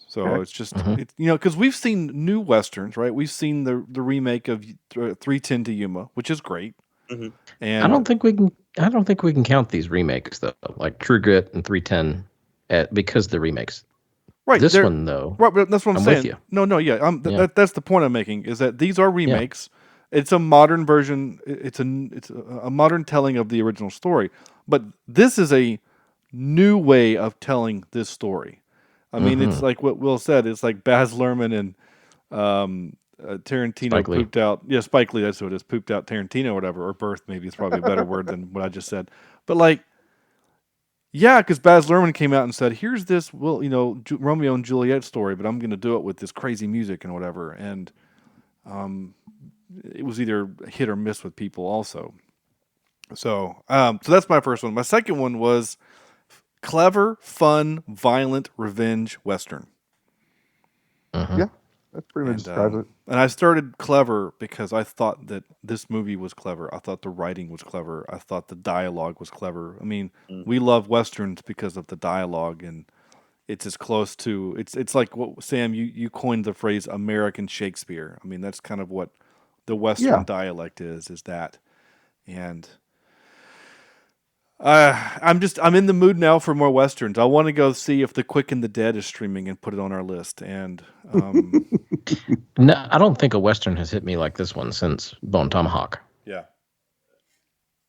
So it's just, because we've seen new Westerns, right? We've seen the remake of 310 to Yuma, which is great. Mm-hmm. And I don't think we can count these remakes though, like True Grit and 310, because the remakes. Right. This one, though, Right, but that's what I'm I'm saying. with you. No, yeah. Yeah. That's the point I'm making, is that these are remakes. It's a modern version. It's a modern telling of the original story. But this is a new way of telling this story. I mean, it's like what Will said. It's like Baz Luhrmann and Tarantino Spike Lee. pooped out. Yeah, Spike Lee. That's what it is. Pooped out Tarantino or whatever, or birthed. Maybe it's probably a better word than what I just said. But like, yeah, because Baz Luhrmann came out and said, "Here's this, Romeo and Juliet story, but I'm going to do it with this crazy music and whatever." And it was either hit or miss with people also. So that's my first one. My second one was clever, fun, violent revenge western. Yeah, that's pretty much describes it. And I started clever because I thought that this movie was clever. I thought the writing was clever. I thought the dialogue was clever. I mean, we love westerns because of the dialogue, and it's as close to it's like what Sam you coined the phrase American Shakespeare. I mean, that's kind of what the western dialect is that. And I'm in the mood now for more westerns. I want to go see if The Quick and the Dead is streaming and put it on our list. And No, I don't think a western has hit me like this one since Bone Tomahawk. yeah,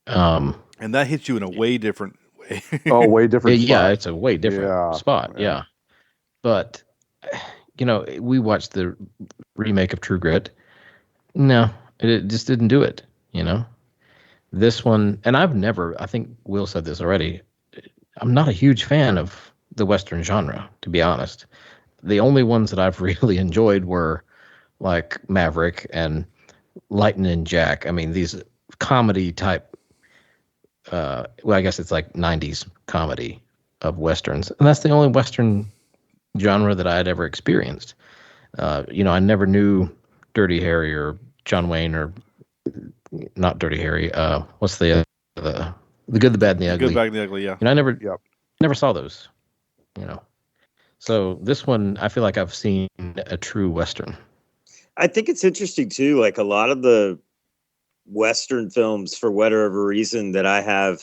Um, and that hits you in a way different way. Oh, way different. yeah, spot. it's a way different spot. Yeah. But, we watched the remake of True Grit. No, it just didn't do it, This one, and I think Will said this already, I'm not a huge fan of the Western genre, to be honest. The only ones that I've really enjoyed were like Maverick and Lightning Jack. I mean, these comedy type, I guess it's like 90s comedy of Westerns. And that's the only Western genre that I had ever experienced. I never knew Dirty Harry or John Wayne or not Dirty Harry. What's the Good, the Bad, and the Ugly? Good, Bad, and the Ugly, yeah. I never saw those, So this one, I feel like I've seen a true Western. I think it's interesting too. Like a lot of the Western films, for whatever reason, that I have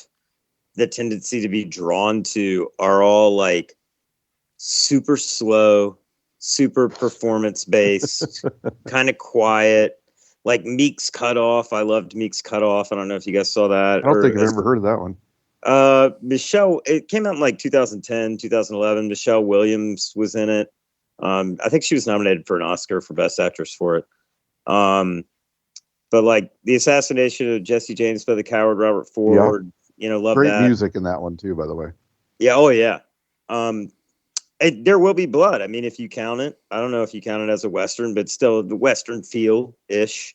the tendency to be drawn to are all like super slow, super performance based, kind of quiet. Like Meek's Cutoff. I loved Meek's Cutoff. I don't know if you guys saw that. I don't think I've ever heard of that one. Michelle, it came out in like 2010, 2011. Michelle Williams was in it. I think she was nominated for an Oscar for Best Actress for it. But like the assassination of Jesse James by the coward Robert Ford, love Great that. music in that one too, by the way. Yeah. Oh yeah. There Will Be Blood. I mean, if you count it, I don't know if you count it as a Western, but still the Western feel ish.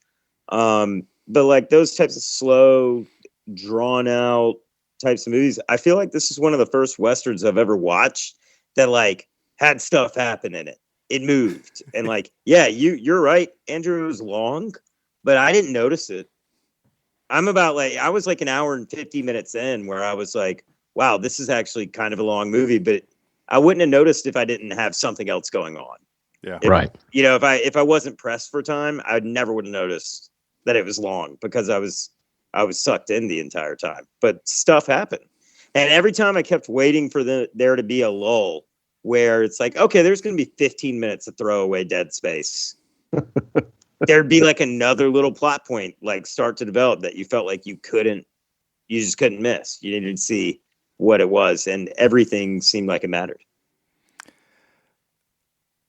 But like those types of slow, drawn out types of movies, I feel like this is one of the first Westerns I've ever watched that like had stuff happen in it. It moved. And like, yeah, you're right. Andrew, it was long, but I didn't notice it. I was like an hour and 50 minutes in where I was like, wow, this is actually kind of a long movie, but I wouldn't have noticed if I didn't have something else going on. Yeah. Right. If I wasn't pressed for time, I never would have noticed that it was long because I was sucked in the entire time. But stuff happened. And every time I kept waiting for there to be a lull where it's like, okay, there's going to be 15 minutes of throwaway dead space. There'd be like another little plot point, like start to develop that you felt like you just couldn't miss. You needed to see what it was, and everything seemed like it mattered.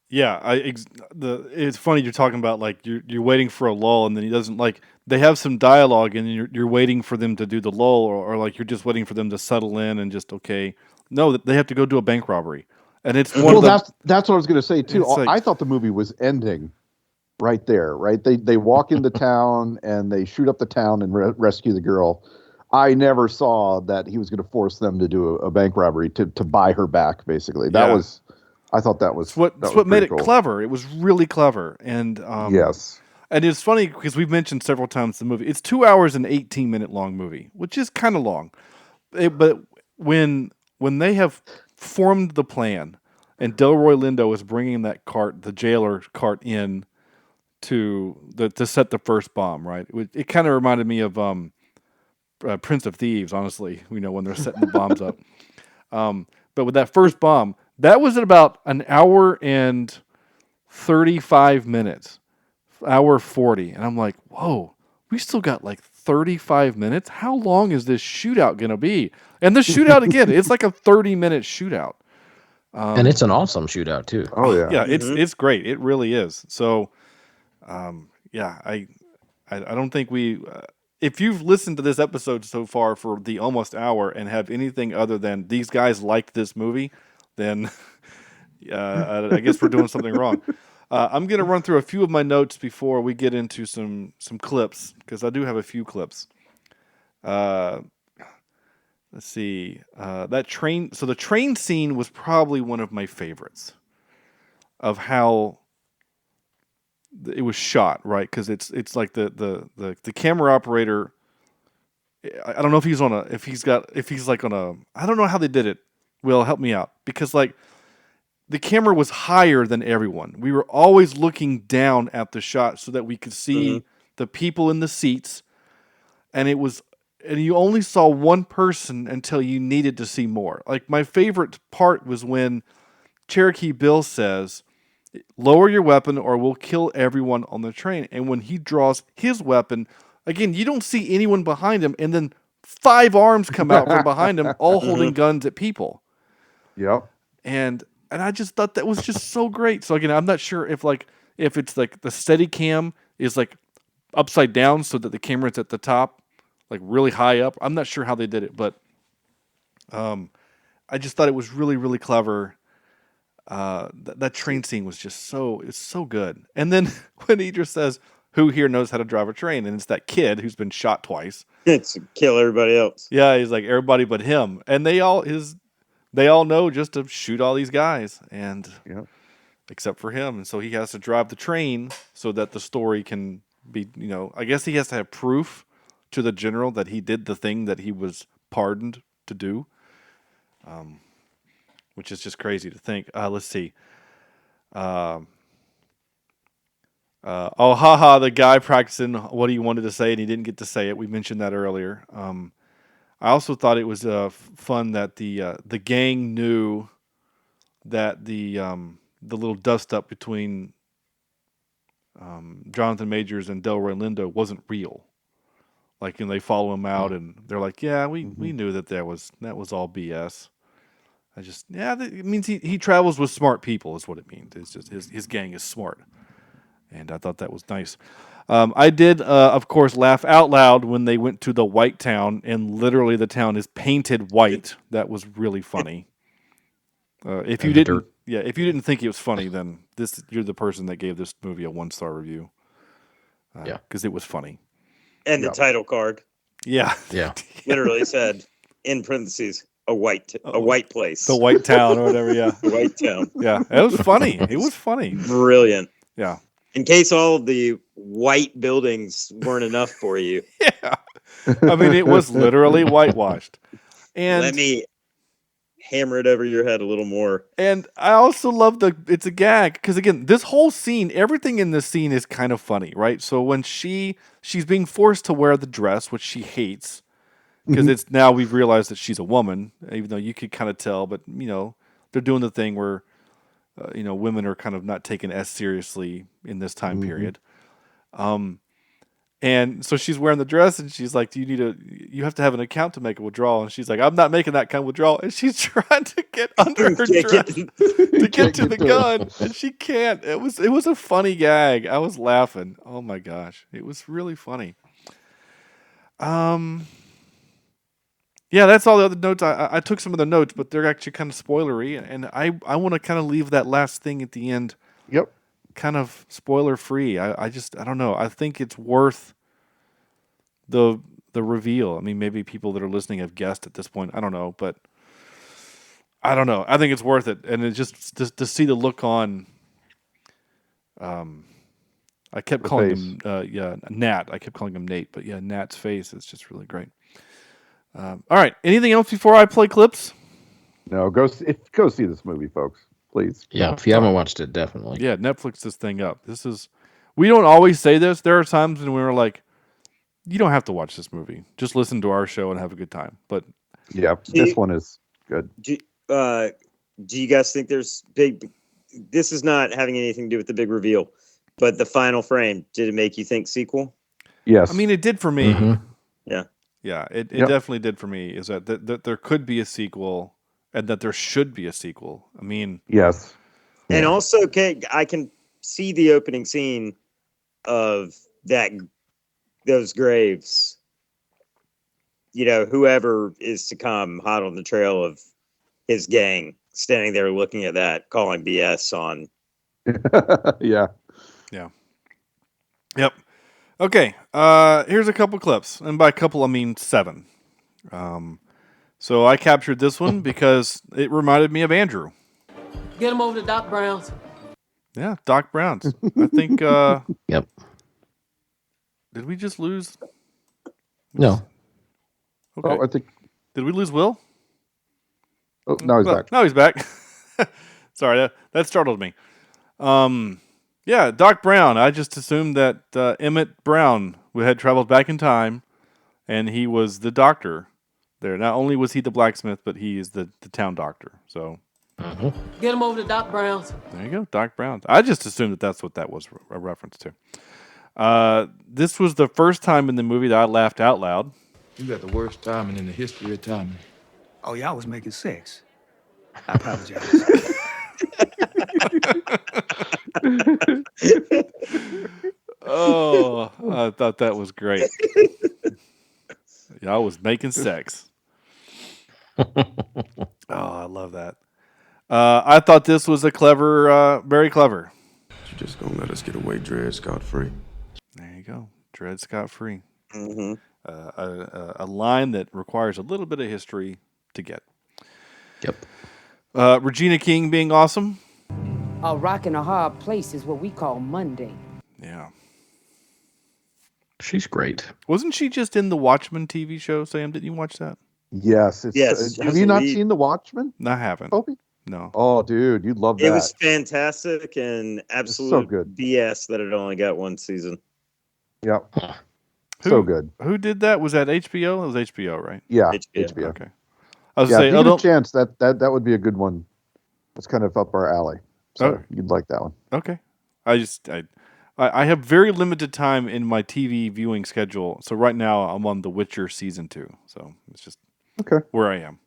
Yeah, it's funny you're talking about like you're waiting for a lull, and then he doesn't like they have some dialogue, and you're waiting for them to do the lull, or like you're just waiting for them to settle in and just okay. No, they have to go do a bank robbery, and it's one. That's what I was going to say too. Like, I thought the movie was ending right there. Right, they walk into town and they shoot up the town and rescue the girl. I never saw that he was going to force them to do a bank robbery to buy her back. Basically, I thought that was what made it clever. It was really clever, and yes. And it's funny because we've mentioned several times the movie. It's 2 hours and 18-minute long movie, which is kind of long. But when they have formed the plan, and Delroy Lindo is bringing that cart, the jailer cart, in to set the first bomb, right? It kind of reminded me of Prince of Thieves, honestly. When they're setting the bombs up. But with that first bomb, That was at about an hour and 35 minutes, hour 40. And I'm like, whoa, we still got like 35 minutes. How long is this shootout going to be? And the shootout, again, it's like a 30-minute shootout. And it's an awesome shootout too. Oh yeah. Yeah, it's great. It really is. So, yeah, I don't think we. If you've listened to this episode so far for the almost hour and have anything other than these guys liked this movie, then I guess we're doing something wrong. I'm gonna run through a few of my notes before we get into some clips, because I do have a few clips. Let's see. That train. So the train scene was probably one of my favorites of how it was shot, right? Because it's like the camera operator. I don't know if he's on if he's like on a. I don't know how they did it. Will, help me out, because like the camera was higher than everyone. We were always looking down at the shot so that we could see the people in the seats, and you only saw one person until you needed to see more. Like, my favorite part was when Cherokee Bill says, "Lower your weapon or we'll kill everyone on the train." And when he draws his weapon, again, you don't see anyone behind him, and then 5 arms come out from behind him, all holding guns at people. Yep. And I just thought that was just so great. So again, I'm not sure if it's like the steady cam is like upside down so that the camera's at the top, like really high up. I'm not sure how they did it, but I just thought it was really, really clever. That train scene was just it's so good. And then when Idris says, "Who here knows how to drive a train?" and it's that kid who's been shot twice. It's to kill everybody else. Yeah, he's like, everybody but him. And they all know just to shoot all these guys, and except for him. And so he has to drive the train so that the story can be, I guess he has to have proof to the general that he did the thing that he was pardoned to do, which is just crazy to think. Let's see. The guy practicing what he wanted to say and he didn't get to say it. We mentioned that earlier. I also thought it was fun that the gang knew that the little dust up between Jonathan Majors and Delroy Lindo wasn't real. Like, and they follow him out and they're like, "Yeah, we knew that was all BS." It means he travels with smart people is what it means. It's just his gang is smart, and I thought that was nice. I did, of course, laugh out loud when they went to the white town, and literally the town is painted white. That was really funny. If you didn't think it was funny, then you're the person that gave this movie a 1-star review. Because it was funny. And the title card. Yeah. Literally said in parentheses a white place. The white town or whatever. Yeah. The white town. Yeah, it was funny. It was funny. Brilliant. Yeah. In case all of the white buildings weren't enough for you. Yeah. I mean, it was literally whitewashed. And let me hammer it over your head a little more. And I also love it's a gag, because again, this whole scene, everything in this scene is kind of funny, right? So when she's being forced to wear the dress, which she hates, because it's now we've realized that she's a woman, even though you could kind of tell, but they're doing the thing where women are kind of not taken as seriously in this time period. And so she's wearing the dress, and she's like, you have to have an account to make a withdrawal. And she's like, "I'm not making that kind of withdrawal." And she's trying to get under her dress to get to the gun, and she can't. It was a funny gag. I was laughing. Oh my gosh. It was really funny. Yeah, that's all the other notes. I took some of the notes, but they're actually kind of spoilery, and I want to kind of leave that last thing at the end. Yep. Kind of spoiler free. I don't know. I think it's worth the reveal. I mean, maybe people that are listening have guessed at this point. I don't know, but I don't know. I think it's worth it, and it's just to see the look on. I kept calling him Nat. I kept calling him Nate, but yeah, Nat's face is just really great. All right. Anything else before I play clips? No, go see this movie, folks. Please. Yeah, if you haven't watched it, definitely. Yeah, Netflix this thing up. We don't always say this. There are times when we're like, you don't have to watch this movie. Just listen to our show and have a good time. But yeah, this one is good. do you guys think there's big? This is not having anything to do with the big reveal, but the final frame, did it make you think sequel? Yes. I mean, it did for me. Mhm. Yeah. Yeah, it Yep. definitely did for me. Is that there could be a sequel, and that there should be a sequel. I mean, Yes. And Yeah. also, okay, I can see the opening scene of those graves. You know, whoever is to come hot on the trail of his gang, standing there looking at that, calling BS on. Yeah. yep. Okay, here's a couple clips, and by couple I mean 7. So I captured this one because it reminded me of Andrew. Get him over to Doc Brown's. Yeah, Doc Brown's. I think. Yep. Did we just lose? No. Okay. Oh, I think. Did we lose Will? Oh, now he's back. No, he's back. Sorry, that startled me. Yeah, Doc Brown. I just assumed that Emmett Brown had traveled back in time, and he was the doctor there. Not only was he the blacksmith, but he is the town doctor. So Get him over to Doc Brown's. there you go, Doc Brown. I just assumed that that's what that was a reference to. This was the first time in the movie that I laughed out loud. You got the worst timing in the history of timing. Oh, yeah, I was making 6. I apologize. Oh, I thought that was great. Yeah, I was making sex. Oh, I love that. I thought this was a clever, very clever. You just gonna let us get away, Dred, scot-free? There you go, Dred scot-free. Mm-hmm. A line that requires a little bit of history to get. Yep. Regina King being awesome. A rock and a hard place is what we call Monday. Yeah. She's great. Wasn't she just in the Watchman TV show, Sam? Didn't you watch that? Yes. Yes, Have you not seen The Watchmen, No, I haven't. Opie? No. Oh, dude, you'd love that. It was fantastic and absolute good. BS that it only got one season. Yep. So good. Who did that? Was that HBO? It was HBO, right? Yeah. HBO. HBO. Okay. I was Yeah, saying, if you get a chance, that would be a good one. It's kind of up our alley. So you'd like that one. Okay. I have very limited time in my TV viewing schedule. So right now I'm on The Witcher season 2. So it's just where I am.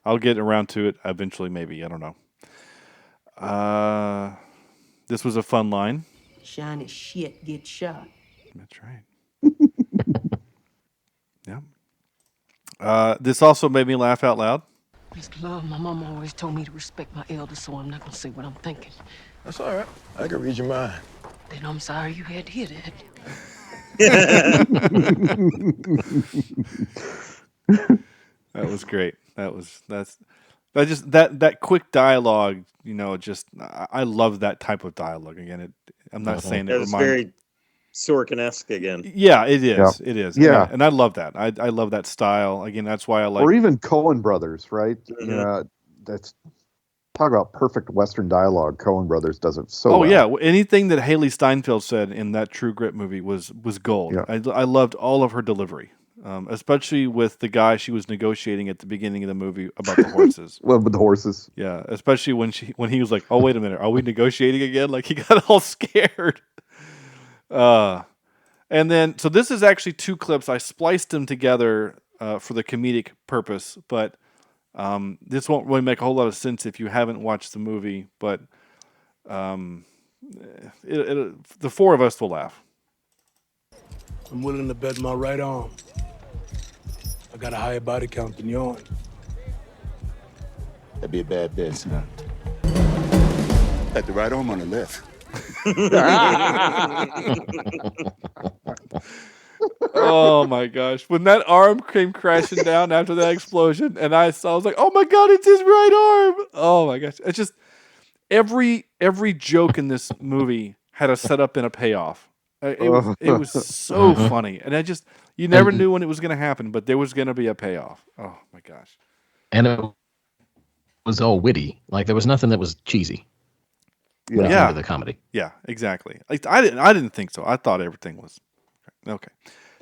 I'll get around to it eventually, maybe. I don't know. This was a fun line. Shiny shit get shot. That's right. Yeah. This also made me laugh out loud. Mr. Love, my mama always told me to respect my elders, so I'm not gonna say what I'm thinking. That's all right. I can read your mind. Then I'm sorry you had to hear that. That was great. That quick dialogue, I love that type of dialogue. Again, I'm not saying It was very Sorkin-esque again. Yeah, it is. Yeah. It is. Yeah. And I love that. I love that style. Again, that's why I like. Or even Coen Brothers, right? Mhm. You know, that's talk about perfect Western dialogue. Coen Brothers does it so Oh well. yeah, anything that Haley Steinfeld said in that True Grit movie was gold. Yeah. I loved all of her delivery, especially with the guy she was negotiating at the beginning of the movie about the horses. Well, with the horses. Yeah, especially when he was like, "Oh wait a minute, are we negotiating again?" Like he got all scared. And then so this is actually 2 clips. I spliced them together for the comedic purpose, but this won't really make a whole lot of sense if you haven't watched the movie. But the 4 of us will laugh. I'm willing to bet my right arm. I got a higher body count than yours. That'd be a bad bet, son. Had the right arm on the left. Oh my gosh! When that arm came crashing down after that explosion, and I was like, "Oh my god, it's his right arm!" Oh my gosh! It's just every joke in this movie had a setup and a payoff. It was so funny, and you never knew when it was going to happen, but there was going to be a payoff. Oh my gosh! And it was all witty. Like there was nothing that was cheesy. When it came to the comedy. Yeah, exactly. Like I didn't think so. I thought everything was okay.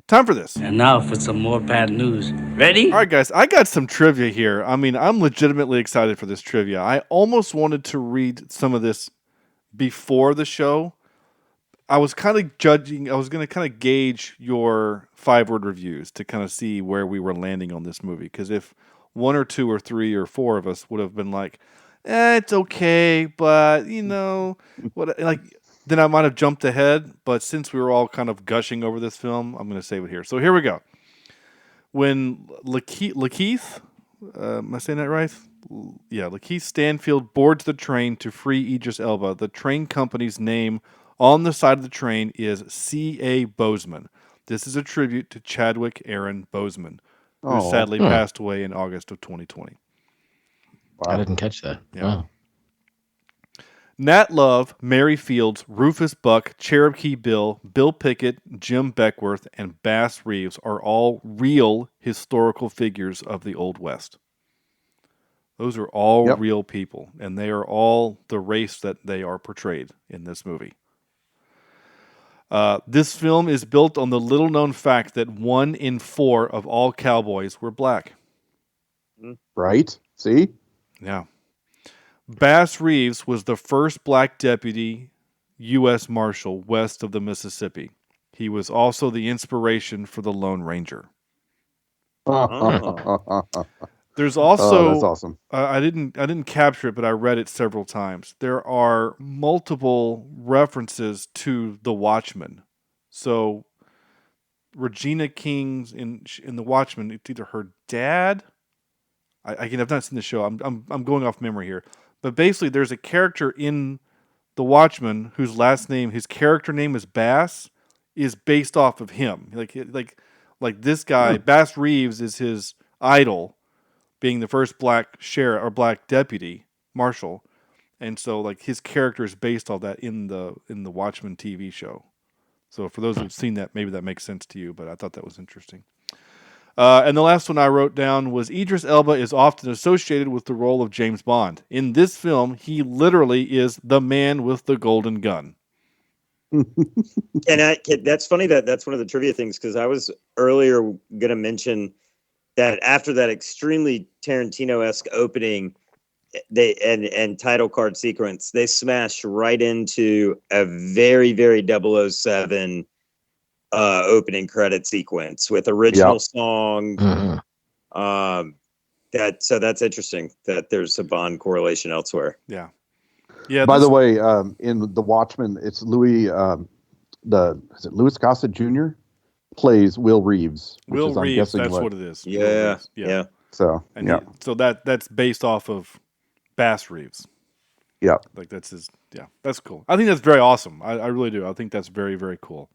Time for this. And now for some more bad news. Ready? All right, guys, I got some trivia here. I mean, I'm legitimately excited for this trivia. I almost wanted to read some of this before the show. I was kind of judging, I was going to kind of gauge your 5-word reviews to kind of see where we were landing on this movie. Because if 1 or 2 or 3 or 4 of us would have been like, it's okay, but, what, like, then I might have jumped ahead. But since we were all kind of gushing over this film, I'm going to save it here. So here we go. When Lakeith, am I saying that right? Yeah, Lakeith Stanfield boards the train to free Idris Elba, the train company's name on the side of the train is C.A. Bozeman. This is a tribute to Chadwick Aaron Boseman, who sadly passed away in August of 2020. Wow. I didn't catch that. Yeah. Wow. Nat Love, Mary Fields, Rufus Buck, Cherokee Bill, Bill Pickett, Jim Beckworth, and Bass Reeves are all real historical figures of the Old West. Those are all real people, and they are all the race that they are portrayed in this movie. This film is built on the little-known fact that 1 in 4 of all cowboys were black. Right? See? Yeah. Bass Reeves was the first black deputy U.S. Marshal west of the Mississippi. He was also the inspiration for the Lone Ranger. There's also that's awesome. I didn't capture it, but I read it several times. There are multiple references to the Watchman. So Regina King's in the Watchman, it's either her dad. I've not seen the show. I'm going off memory here, but basically there's a character in the Watchman whose his character name is Bass, is based off of him. Like this guy, Bass Reeves is his idol, being the first black sheriff or black deputy marshal, and so like his character is based off that in the Watchmen TV show. So for those who've seen that, maybe that makes sense to you. But I thought that was interesting. And the last one I wrote down was Idris Elba is often associated with the role of James Bond. In this film, he literally is the man with the golden gun. And that's funny that's one of the trivia things, because I was earlier going to mention that after that extremely Tarantino-esque opening and title card sequence, they smashed right into a very, very 007 opening credit sequence with original song. Mm-hmm. So that's interesting that there's a Bond correlation elsewhere. Yeah. Yeah. By the way, in The Watchmen, it's Louis Gossett Jr. plays Will Reeves. Will Reeves, that's what it is. Yeah. So so that's based off of Bass Reeves. Yeah. Like that's his. Yeah, that's cool. I think that's very awesome. I really do. I think that's very, very cool.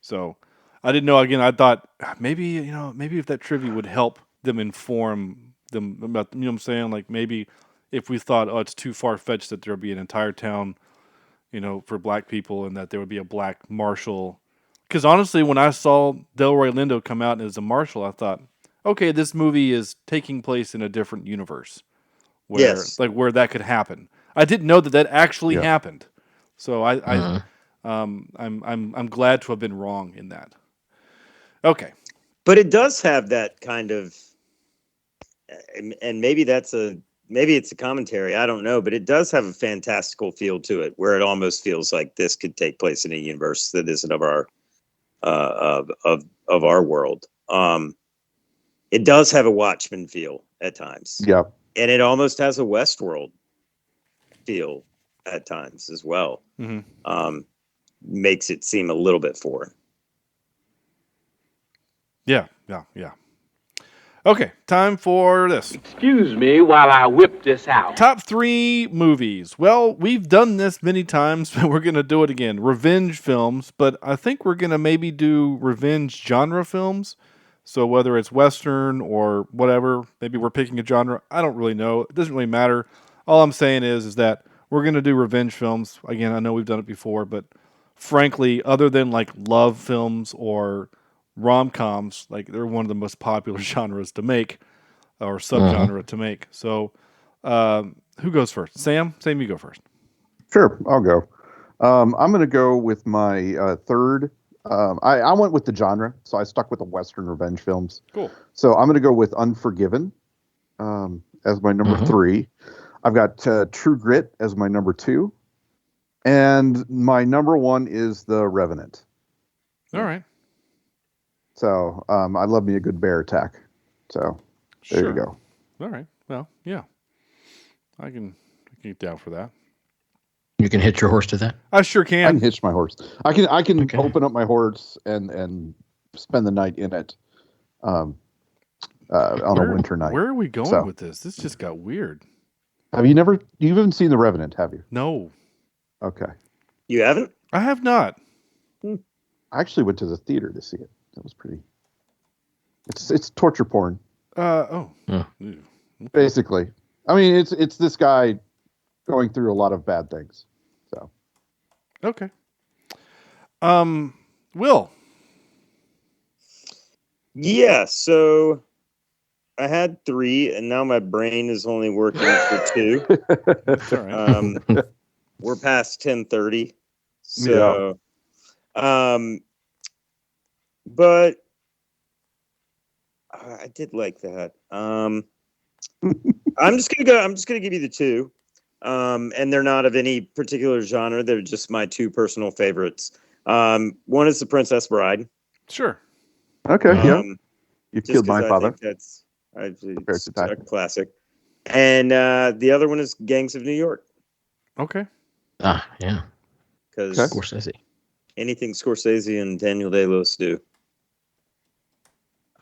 So I didn't know. Again, I thought maybe if that trivia would help them inform them about, what I'm saying? Like maybe if we thought, it's too far fetched that there would be an entire town, for black people, and that there would be a black marshal. Because honestly, when I saw Delroy Lindo come out as a marshal, I thought, okay, this movie is taking place in a different universe, where where that could happen. I didn't know that actually happened. So I'm glad to have been wrong in that. Okay. But it does have that kind of, and maybe it's a commentary, I don't know, but it does have a fantastical feel to it, where it almost feels like this could take place in a universe that isn't of our of our world. It does have a Watchmen feel at times. Yeah. And it almost has a Westworld feel at times as well. Mm-hmm. Makes it seem a little bit foreign. Yeah. Okay, time for this. Excuse me while I whip this out. Top 3 movies. Well, we've done this many times, but we're going to do it again. Revenge films, but I think we're going to maybe do revenge genre films. So whether it's Western or whatever, maybe we're picking a genre. I don't really know. It doesn't really matter. All I'm saying is that we're going to do revenge films. Again, I know we've done it before, but frankly, other than like love films or rom-coms, like they're one of the most popular genres to make, or subgenre to make. So who goes first? Sam, you go first. Sure, I'll go. I'm going to go with my third I went with the genre, so I stuck with the Western revenge films. Cool. So I'm going to go with Unforgiven as my number 3. I've got True Grit as my number 2. And my number 1 is The Revenant. All right. So I love me a good bear attack. So there you go. All right. Well, yeah. I can get down for that. You can hitch your horse to that? I sure can. I can hitch my horse. I can open up my horse and spend the night in it on a winter night. Where are we going with this? This just got weird. You haven't seen The Revenant, have you? No. Okay. You haven't? I have not. I actually went to the theater to see it. That was pretty. It's torture porn. Basically. I mean, it's this guy going through a lot of bad things. So. Okay. Will. Yeah, so I had 3, and now my brain is only working for 2. That's all right. We're past 10:30, so but I did like that. I'm just gonna give you the 2, and they're not of any particular genre. They're just my 2 personal favorites. One is The Princess Bride. Sure. Okay. Yeah. You've killed my father. It's a classic. And the other one is Gangs of New York. Okay. Yeah. Because Scorsese. Anything Scorsese and Daniel Day-Lewis do,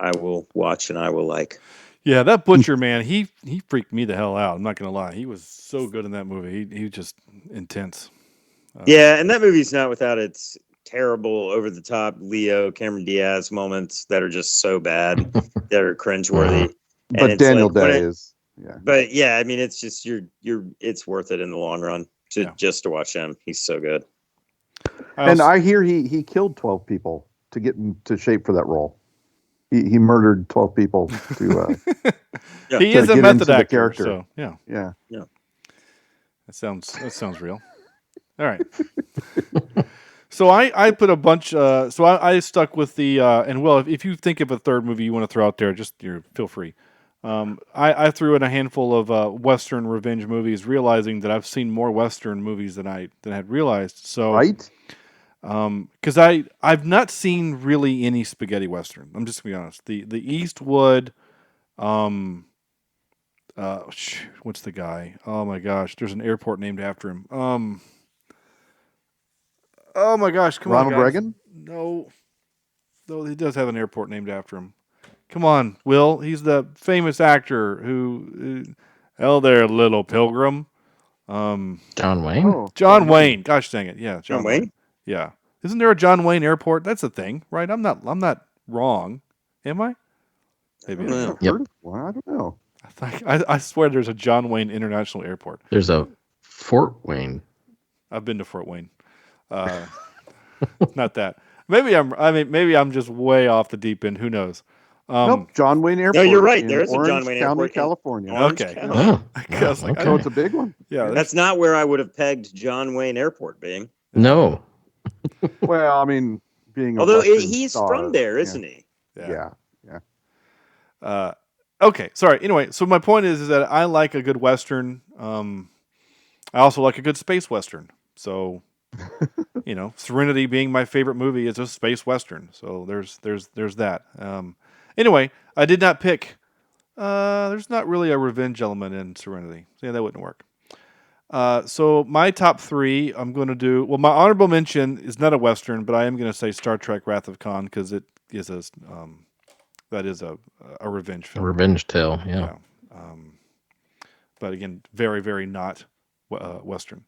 I will watch and I will like. Yeah, that Butcher man, he freaked me the hell out. I'm not gonna lie. He was so good in that movie. He was just intense. Yeah, and that movie's not without its terrible, over the top Leo Cameron Diaz moments that are just so bad that are cringeworthy. But Daniel Day is. Yeah. But yeah, I mean, it's just it's worth it in the long run just to watch him. He's so good. I hear he killed 12 people to get into shape for that role. He murdered 12 people to. He is a method actor. So yeah. That sounds real. All right. So I put a bunch. So I stuck with the and Will, if you think of a third movie you want to throw out there, just feel free. I threw in a handful of Western revenge movies, realizing that I've seen more Western movies than I had realized. So right, because I've not seen really any spaghetti Western. I'm just gonna be honest. The Eastwood, what's the guy? Oh my gosh, there's an airport named after him. Oh my gosh, come Ronald on, Reagan? No, he does have an airport named after him. Come on, Will. He's the famous actor who, hell there, little pilgrim. John Wayne? John Wayne. Gosh dang it. Yeah. John Wayne? Yeah. Isn't there a John Wayne airport? That's a thing, right? I'm not wrong. Am I? Maybe. Yep. Well, I don't know. I swear there's a John Wayne International Airport. There's a Fort Wayne. I've been to Fort Wayne. Not that. Maybe I'm just way off the deep end. Who knows? Nope, John Wayne Airport. No, you're right. There's a John Wayne County, Airport, California. Okay. Oh, So it's a big one. Yeah, that's not where I would have pegged John Wayne Airport being. No. Well, I mean, being although he's from there, isn't he? Yeah. Okay. Sorry. Anyway, so my point is that I like a good Western. I also like a good space Western. So, Serenity being my favorite movie is a space Western. So there's that. Anyway, I did not pick. There's not really a revenge element in Serenity. So yeah, that wouldn't work. So my top 3, I'm going to do. Well, my honorable mention is not a Western, but I am going to say Star Trek: Wrath of Khan because it is a revenge film. A revenge tale. Yeah. But again, very, very not Western.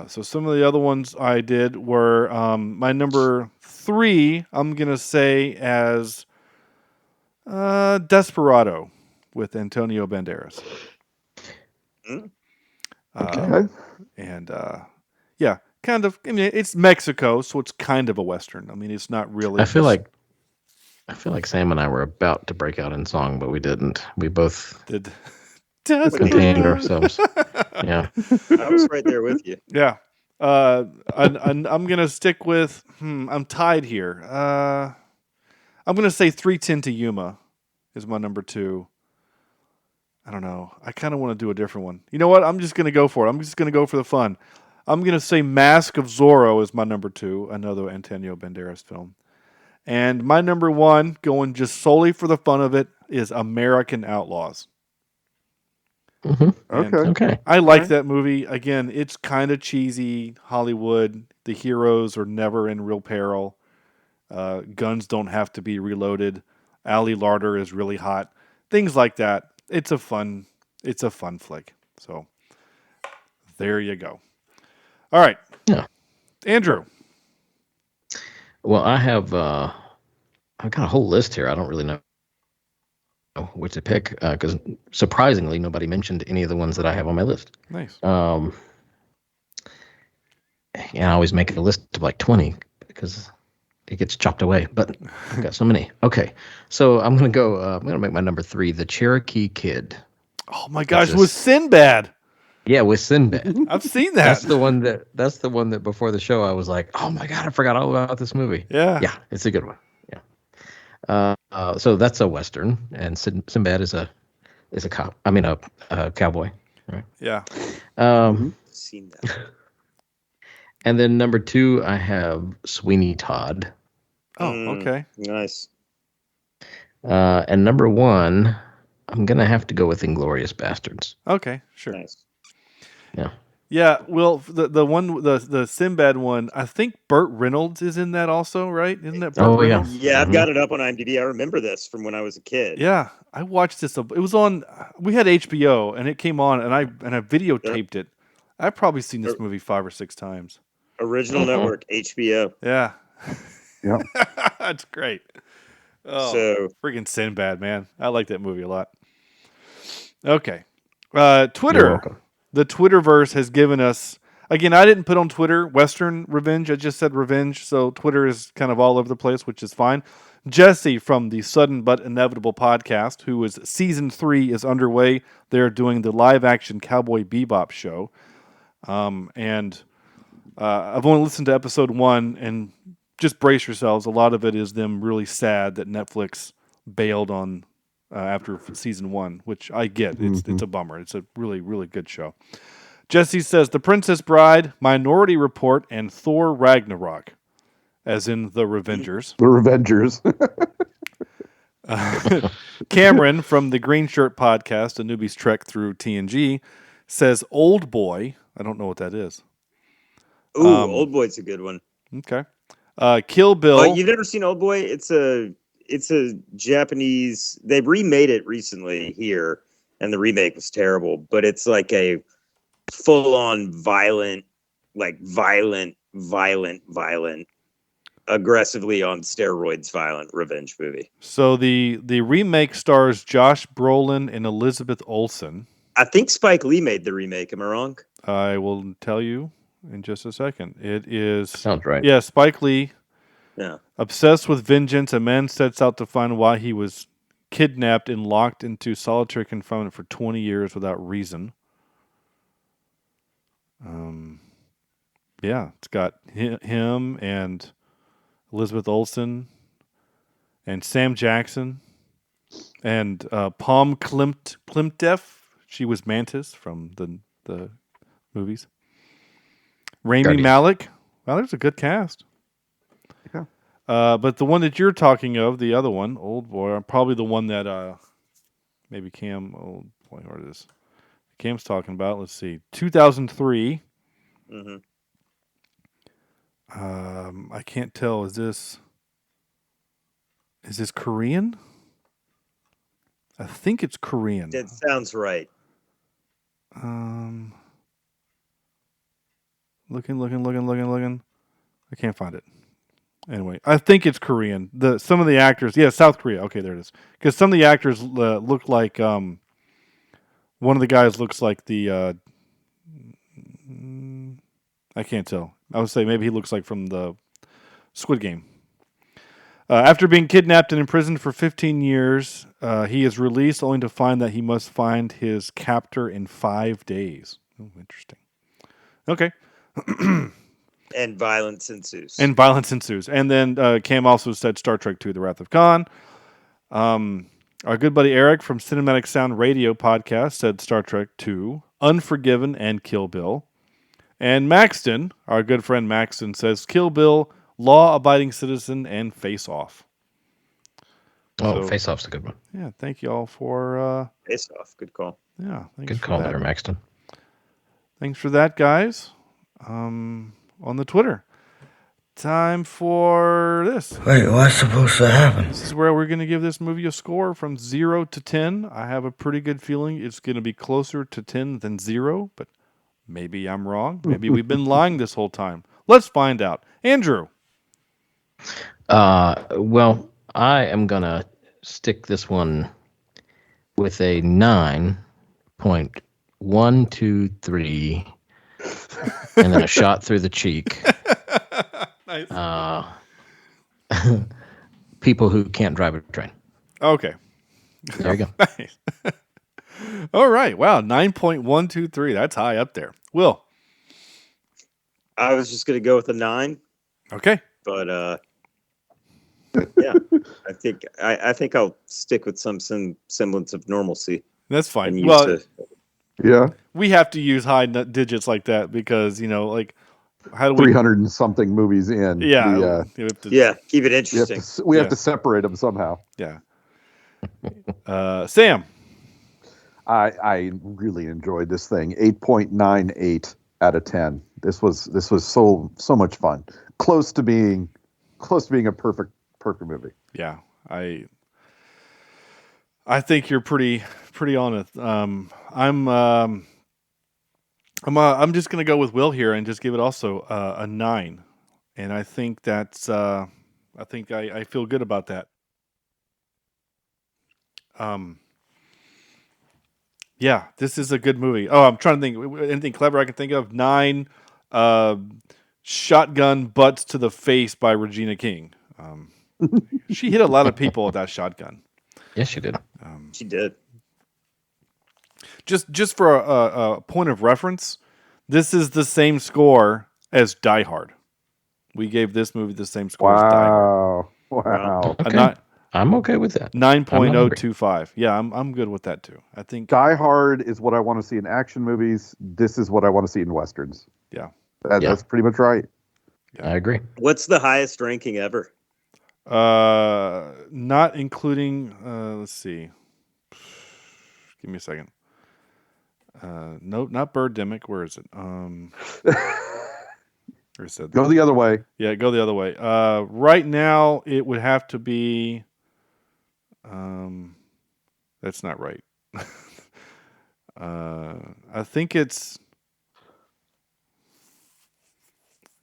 So some of the other ones I did were my number 3. I'm going to say as Desperado with Antonio Banderas. Okay. And kind of. I mean, it's Mexico, so it's kind of a Western. I mean, it's not really. I feel like Sam and I were about to break out in song, but we didn't. We both did. Contained ourselves. Yeah. I was right there with you. Yeah. I'm gonna stick with. I'm tied here. I'm gonna say 3:10 to Yuma is my number 2. I don't know. I kind of want to do a different one. You know what? I'm just gonna go for it. I'm just gonna go for the fun. I'm gonna say Mask of Zorro is my number 2, another Antonio Banderas film. And my number 1, going just solely for the fun of it, is American Outlaws. Okay. I like that movie. Again, it's kind of cheesy Hollywood. The heroes are never in real peril. Guns don't have to be reloaded. Ali Larder is really hot. Things like that. It's a fun flick. So there you go. All right. Yeah. Andrew. Well, I've got a whole list here. I don't really know which to pick because surprisingly nobody mentioned any of the ones that I have on my list. Nice. I always make a list of like 20 because it gets chopped away, but I've got so many. Okay, so I'm gonna go. I'm gonna make my number 3, The Cherokee Kid. Oh my gosh, with Sinbad. Yeah, with Sinbad. I've seen that. That's the one that before the show I was like, oh my god, I forgot all about this movie. Yeah, it's a good one. Yeah. So that's a Western, and Sinbad is a cop. I mean a cowboy. Right. Yeah. Seen that. And then number 2, I have Sweeney Todd. Oh, okay. Nice. And number 1, I'm gonna have to go with Inglourious Bastards. Okay, sure. Nice. Yeah. Yeah, well, the Sinbad one, I think Burt Reynolds is in that also, right? Isn't that Burt Reynolds? Yeah, I've got it up on IMDb. I remember this from when I was a kid. Yeah, I watched this. It was on. We had HBO, and it came on, and I videotaped it. I've probably seen this movie 5 or 6 times. Original network, HBO. Yeah. Yeah. That's great. Oh, So freaking Sinbad, man. I like that movie a lot. Okay. Twitter. The Twitterverse has given us, again, I didn't put on Twitter Western Revenge. I just said Revenge. So Twitter is kind of all over the place, which is fine. Jesse from the Sudden But Inevitable podcast, who is season 3 is underway. They're doing the live action Cowboy Bebop show. And I've only listened to episode 1, and just brace yourselves. A lot of it is them really sad that Netflix bailed on after season 1, which I get. It's a bummer. It's a really, really good show. Jesse says, The Princess Bride, Minority Report, and Thor Ragnarok, as in the Revengers. The Revengers. Cameron from the Green Shirt podcast, A Newbie's Trek Through TNG, says Old Boy. I don't know what that is. Ooh, Old Boy's a good one. Okay. Kill Bill. You've never seen Old Boy? It's a Japanese. They remade it recently here, and the remake was terrible. But it's like a full-on violent, aggressively on steroids, violent revenge movie. So the remake stars Josh Brolin and Elizabeth Olsen. I think Spike Lee made the remake. Am I wrong? I will tell you in just a second. It is. Sounds right. Yeah, Spike Lee. Yeah. Obsessed with vengeance, a man sets out to find why he was kidnapped and locked into solitary confinement for 20 years without reason. Yeah, it's got him and Elizabeth Olsen and Sam Jackson and Palm Klimteff. She was Mantis from the movies. Rami Guardian. Malek. Well, there's a good cast. Yeah. But the one that you're talking of, the other one, Old Boy, probably the one that maybe Cam, Old Boy, what is this? Cam's talking about. Let's see, 2003. Mm-hmm. I can't tell. Is this Korean? I think it's Korean. That sounds right. Looking. I can't find it. Anyway, I think it's Korean. Some of the actors, South Korea. Okay, there it is. Because some of the actors look like one of the guys looks like the. I can't tell. I would say maybe he looks like from the Squid Game. After being kidnapped and imprisoned for 15 years, he is released only to find that he must find his captor in 5 days. Oh, interesting. Okay. And violence ensues. And violence ensues. And then Cam also said Star Trek II, The Wrath of Khan. Our good buddy Eric from Cinematic Sound Radio podcast said Star Trek II, Unforgiven, and Kill Bill. And Maxton, our good friend Maxton, says Kill Bill, Law Abiding Citizen, and Face Off. Oh, Face Off's a good one. Yeah, thank you all for... Face Off, good call. Yeah, thanks good for call that. there, Maxton. Thanks for that, guys. On the Twitter. Time for this. Wait, what's supposed to happen? This is where we're going to give this movie a score from 0 to 10. I have a pretty good feeling it's going to be closer to 10 than 0, but maybe I'm wrong. Maybe we've been lying this whole time. Let's find out. Andrew. Well, I am going to stick this one with a 9.123 and then a shot through the cheek. Nice. People who can't drive a train. Okay. There you go. Nice. All right. Wow. 9.123. That's high up there. Will. I was just going to go with a 9. Okay. But yeah, I think I'll stick with some semblance of normalcy. That's fine. Yeah. We have to use high digits like that because, like, how do we 300 and something movies in? Yeah. Keep it interesting. We have to separate them somehow. Yeah. Sam. I really enjoyed this thing. 8.98 out of 10. This was so much fun. Close to being a perfect movie. Yeah. I think you're pretty on it. I'm just going to go with Will here and just give it also a 9. And I think that's I feel good about that. Yeah, this is a good movie. Oh, I'm trying to think anything clever I can think of. 9 shotgun butts to the face by Regina King. She hit a lot of people with that shotgun. Yes, she did. She did. Just for a point of reference, this is the same score as Die Hard. We gave this movie the same score as Die Hard. Wow. Okay. I'm okay with that. 9.025. Yeah, I'm good with that too. I think Die Hard is what I want to see in action movies. This is what I want to see in westerns. Yeah. That's pretty much right. Yeah. I agree. What's the highest ranking ever? Not including let's see. Give me a second. Nope, not Birdemic. Where is it? Where is it? Go the other way. Yeah, go the other way. Right now it would have to be that's not right. I think it's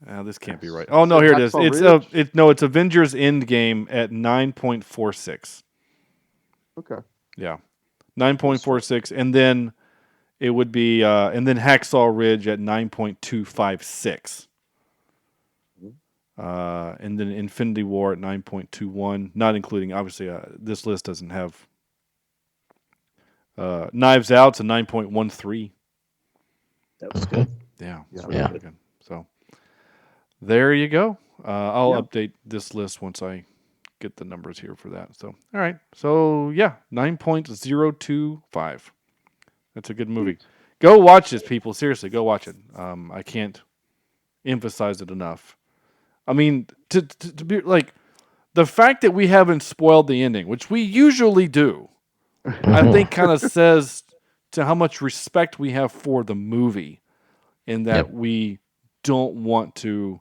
this can't be right. Oh no, here it is. It's Avengers Endgame at 9.46. Okay. Yeah. 9.46, and then it would be and then Hacksaw Ridge at 9.256. And then Infinity War at 9.21, not including, obviously, this list doesn't have Knives Out's a 9.13. That was good. Yeah. Really good. So there you go. I'll update this list once I get the numbers here for that. So, all right. So, 9.025. That's a good movie. Go watch this, people. Seriously, go watch it. I can't emphasize it enough. I mean, to be like, the fact that we haven't spoiled the ending, which we usually do, I think kind of says to how much respect we have for the movie in that we don't want to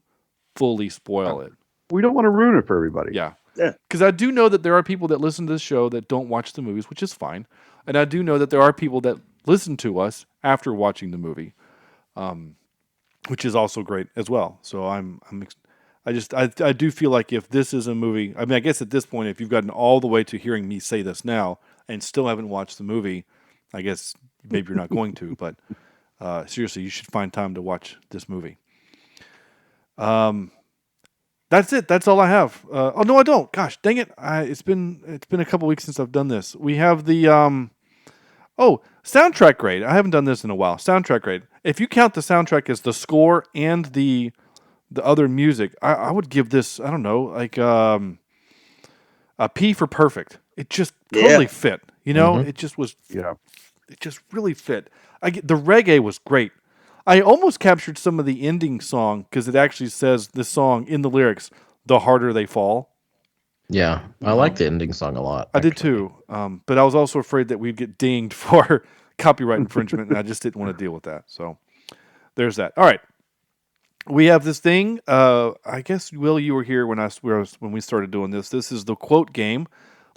fully spoil it. We don't want to ruin it for everybody. Yeah. Because I do know that there are people that listen to this show that don't watch the movies, which is fine. And I do know that there are people that listen to us after watching the movie, which is also great as well. So I do feel like if this is a movie, I mean, I guess at this point, if you've gotten all the way to hearing me say this now and still haven't watched the movie, I guess maybe you're not going to, but seriously, you should find time to watch this movie. That's it. That's all I have. Oh no, I don't. Gosh, dang it! It's been a couple weeks since I've done this. We have the soundtrack grade. I haven't done this in a while. Soundtrack grade. if you count the soundtrack as the score and the other music, I would give this, I don't know, like a P for perfect. It just totally fit. You know, it just was. Yeah. It just really fit. The reggae was great. I almost captured some of the ending song because it actually says this song in the lyrics, "The harder they fall." Yeah, I like the ending song a lot. I did too, but I was also afraid that we'd get dinged for copyright infringement, and I just didn't want to deal with that. So there's that. All right, we have this thing. I guess Will, you were here when we started doing this. This is the quote game.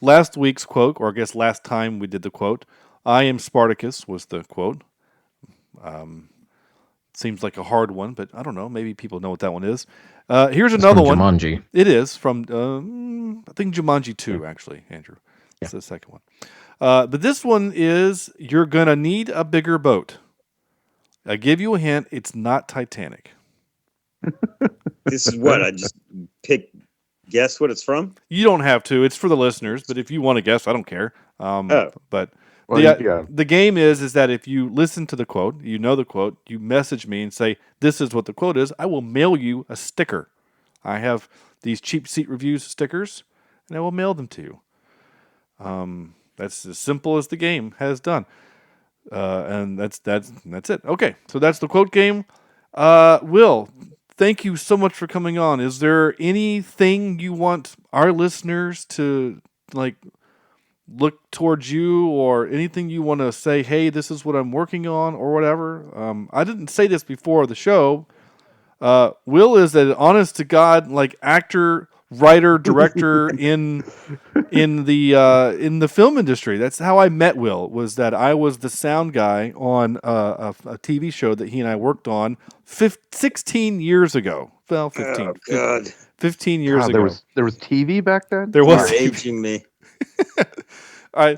Last week's quote, or I guess last time we did the quote, "I am Spartacus" was the quote. Seems like a hard one, but I don't know. Maybe people know what that one is. Here's another one. Jumanji. It is from, I think Jumanji 2, actually, Andrew. It's the second one. But this one is, "You're going to need a bigger boat." I give you a hint. It's not Titanic. This is what? I just guess what it's from? You don't have to. It's for the listeners, but if you want to guess, I don't care. But the game is that if you listen to the quote, you know the quote, you message me and say, "This is what the quote is," I will mail you a sticker. I have these Cheapseat Reviews stickers, and I will mail them to you. That's as simple as the game has done. And that's it. Okay, so that's the quote game. Will, thank you so much for coming on. Is there anything you want our listeners to look towards you, or anything you want to say, hey, this is what I'm working on, or whatever? I didn't say this before the show. Will is an honest to God, actor, writer, director in the film industry. That's how I met Will, was that I was the sound guy on a TV show that he and I worked on 16 years ago. Well, 15. Oh, God. 15 years ago. There was TV back then? There was. You're aging me. All right.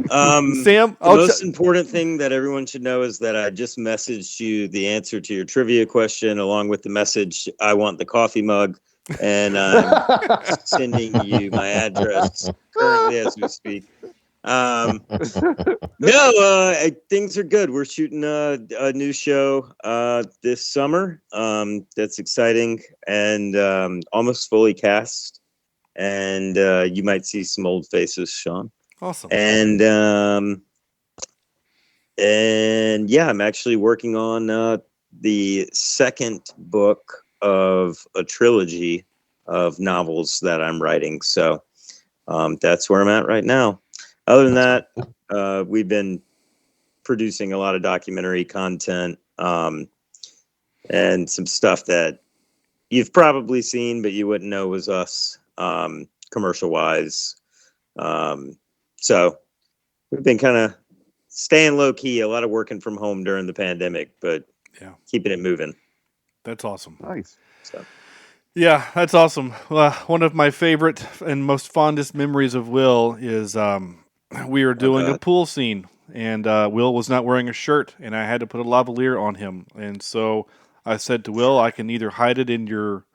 Sam, the most important thing that everyone should know is that I just messaged you the answer to your trivia question, along with the message, "I want the coffee mug," and I'm sending you my address currently as we speak. Things are good. We're shooting a new show this summer. That's exciting, and almost fully cast. And you might see some old faces, Sean. Awesome. And I'm actually working on the second book of a trilogy of novels that I'm writing. So that's where I'm at right now. Other than that, we've been producing a lot of documentary content and some stuff that you've probably seen, but you wouldn't know was us, commercial wise. So we've been kind of staying low key, a lot of working from home during the pandemic, but keeping it moving. That's awesome. Nice. So. Yeah, that's awesome. One of my favorite and most fondest memories of Will is we were doing a pool scene, and Will was not wearing a shirt, and I had to put a lavalier on him. And so I said to Will, I can either hide it in your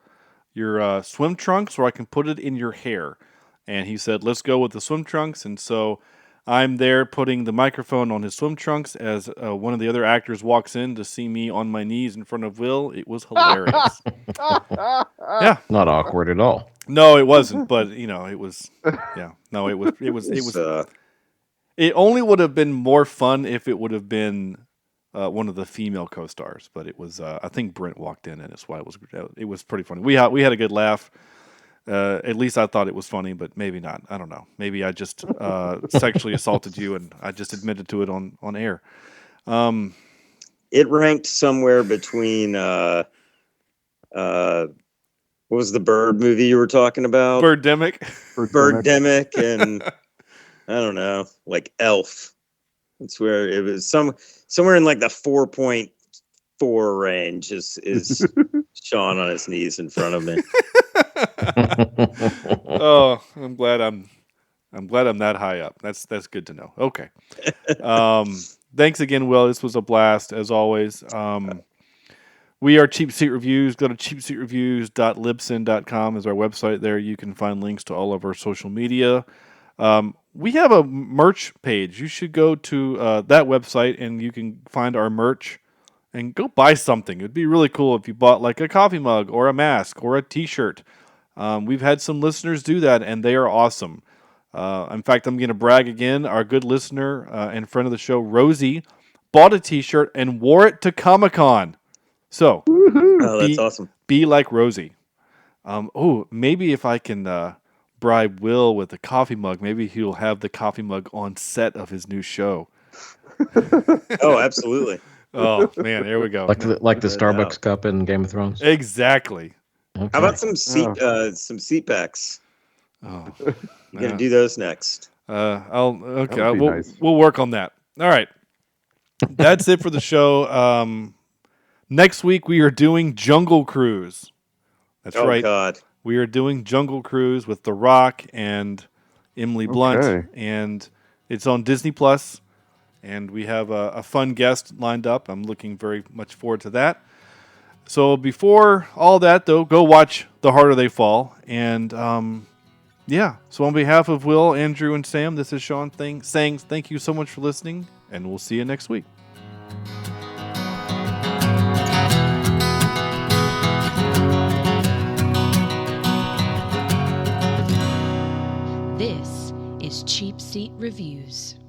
swim trunks or I can put it in your hair. And he said, let's go with the swim trunks. And so I'm there putting the microphone on his swim trunks as one of the other actors walks in to see me on my knees in front of Will. It was hilarious. Yeah. Not awkward at all. No, it wasn't. But, it was, yeah. No, it was. It only would have been more fun if it would have been one of the female co-stars. But it was, I think Brent walked in, and that's why it was pretty funny. We had a good laugh. At least I thought it was funny, but maybe not. I don't know. Maybe I just sexually assaulted you, and I just admitted to it on air. It ranked somewhere between what was the bird movie you were talking about? Birdemic. Birdemic, and I don't know, like Elf. It's where it was somewhere in like the 4.4 range is Sean on his knees in front of me. Oh, I'm glad I'm that high up. That's good to know. Okay. Thanks again, Will. This was a blast as always. We are Cheapseat Reviews. Go to cheapseatreviews.libsyn.com is our website. There you can find links to all of our social media. We have a merch page. You should go to that website and you can find our merch and go buy something. It'd be really cool if you bought like a coffee mug or a mask or a T-shirt. We've had some listeners do that, and they are awesome. In fact, I'm going to brag again. Our good listener and friend of the show, Rosie, bought a T-shirt and wore it to Comic-Con. So, that's awesome. Be like Rosie. Maybe if I can bribe Will with a coffee mug, maybe he'll have the coffee mug on set of his new show. Oh, absolutely. Oh man, there we go. Like the Starbucks cup in Game of Thrones. Exactly. Okay. How about some seat backs? Oh, you're gonna do those next. We'll work on that. All right, that's it for the show. Next week we are doing Jungle Cruise. That's right. God. We are doing Jungle Cruise with The Rock and Emily Blunt, and it's on Disney Plus. And we have a fun guest lined up. I'm looking very much forward to that. So before all that, though, go watch The Harder They Fall. And so on behalf of Will, Andrew, and Sam, this is Sean saying thank you so much for listening, and we'll see you next week. This is Cheapseat Reviews.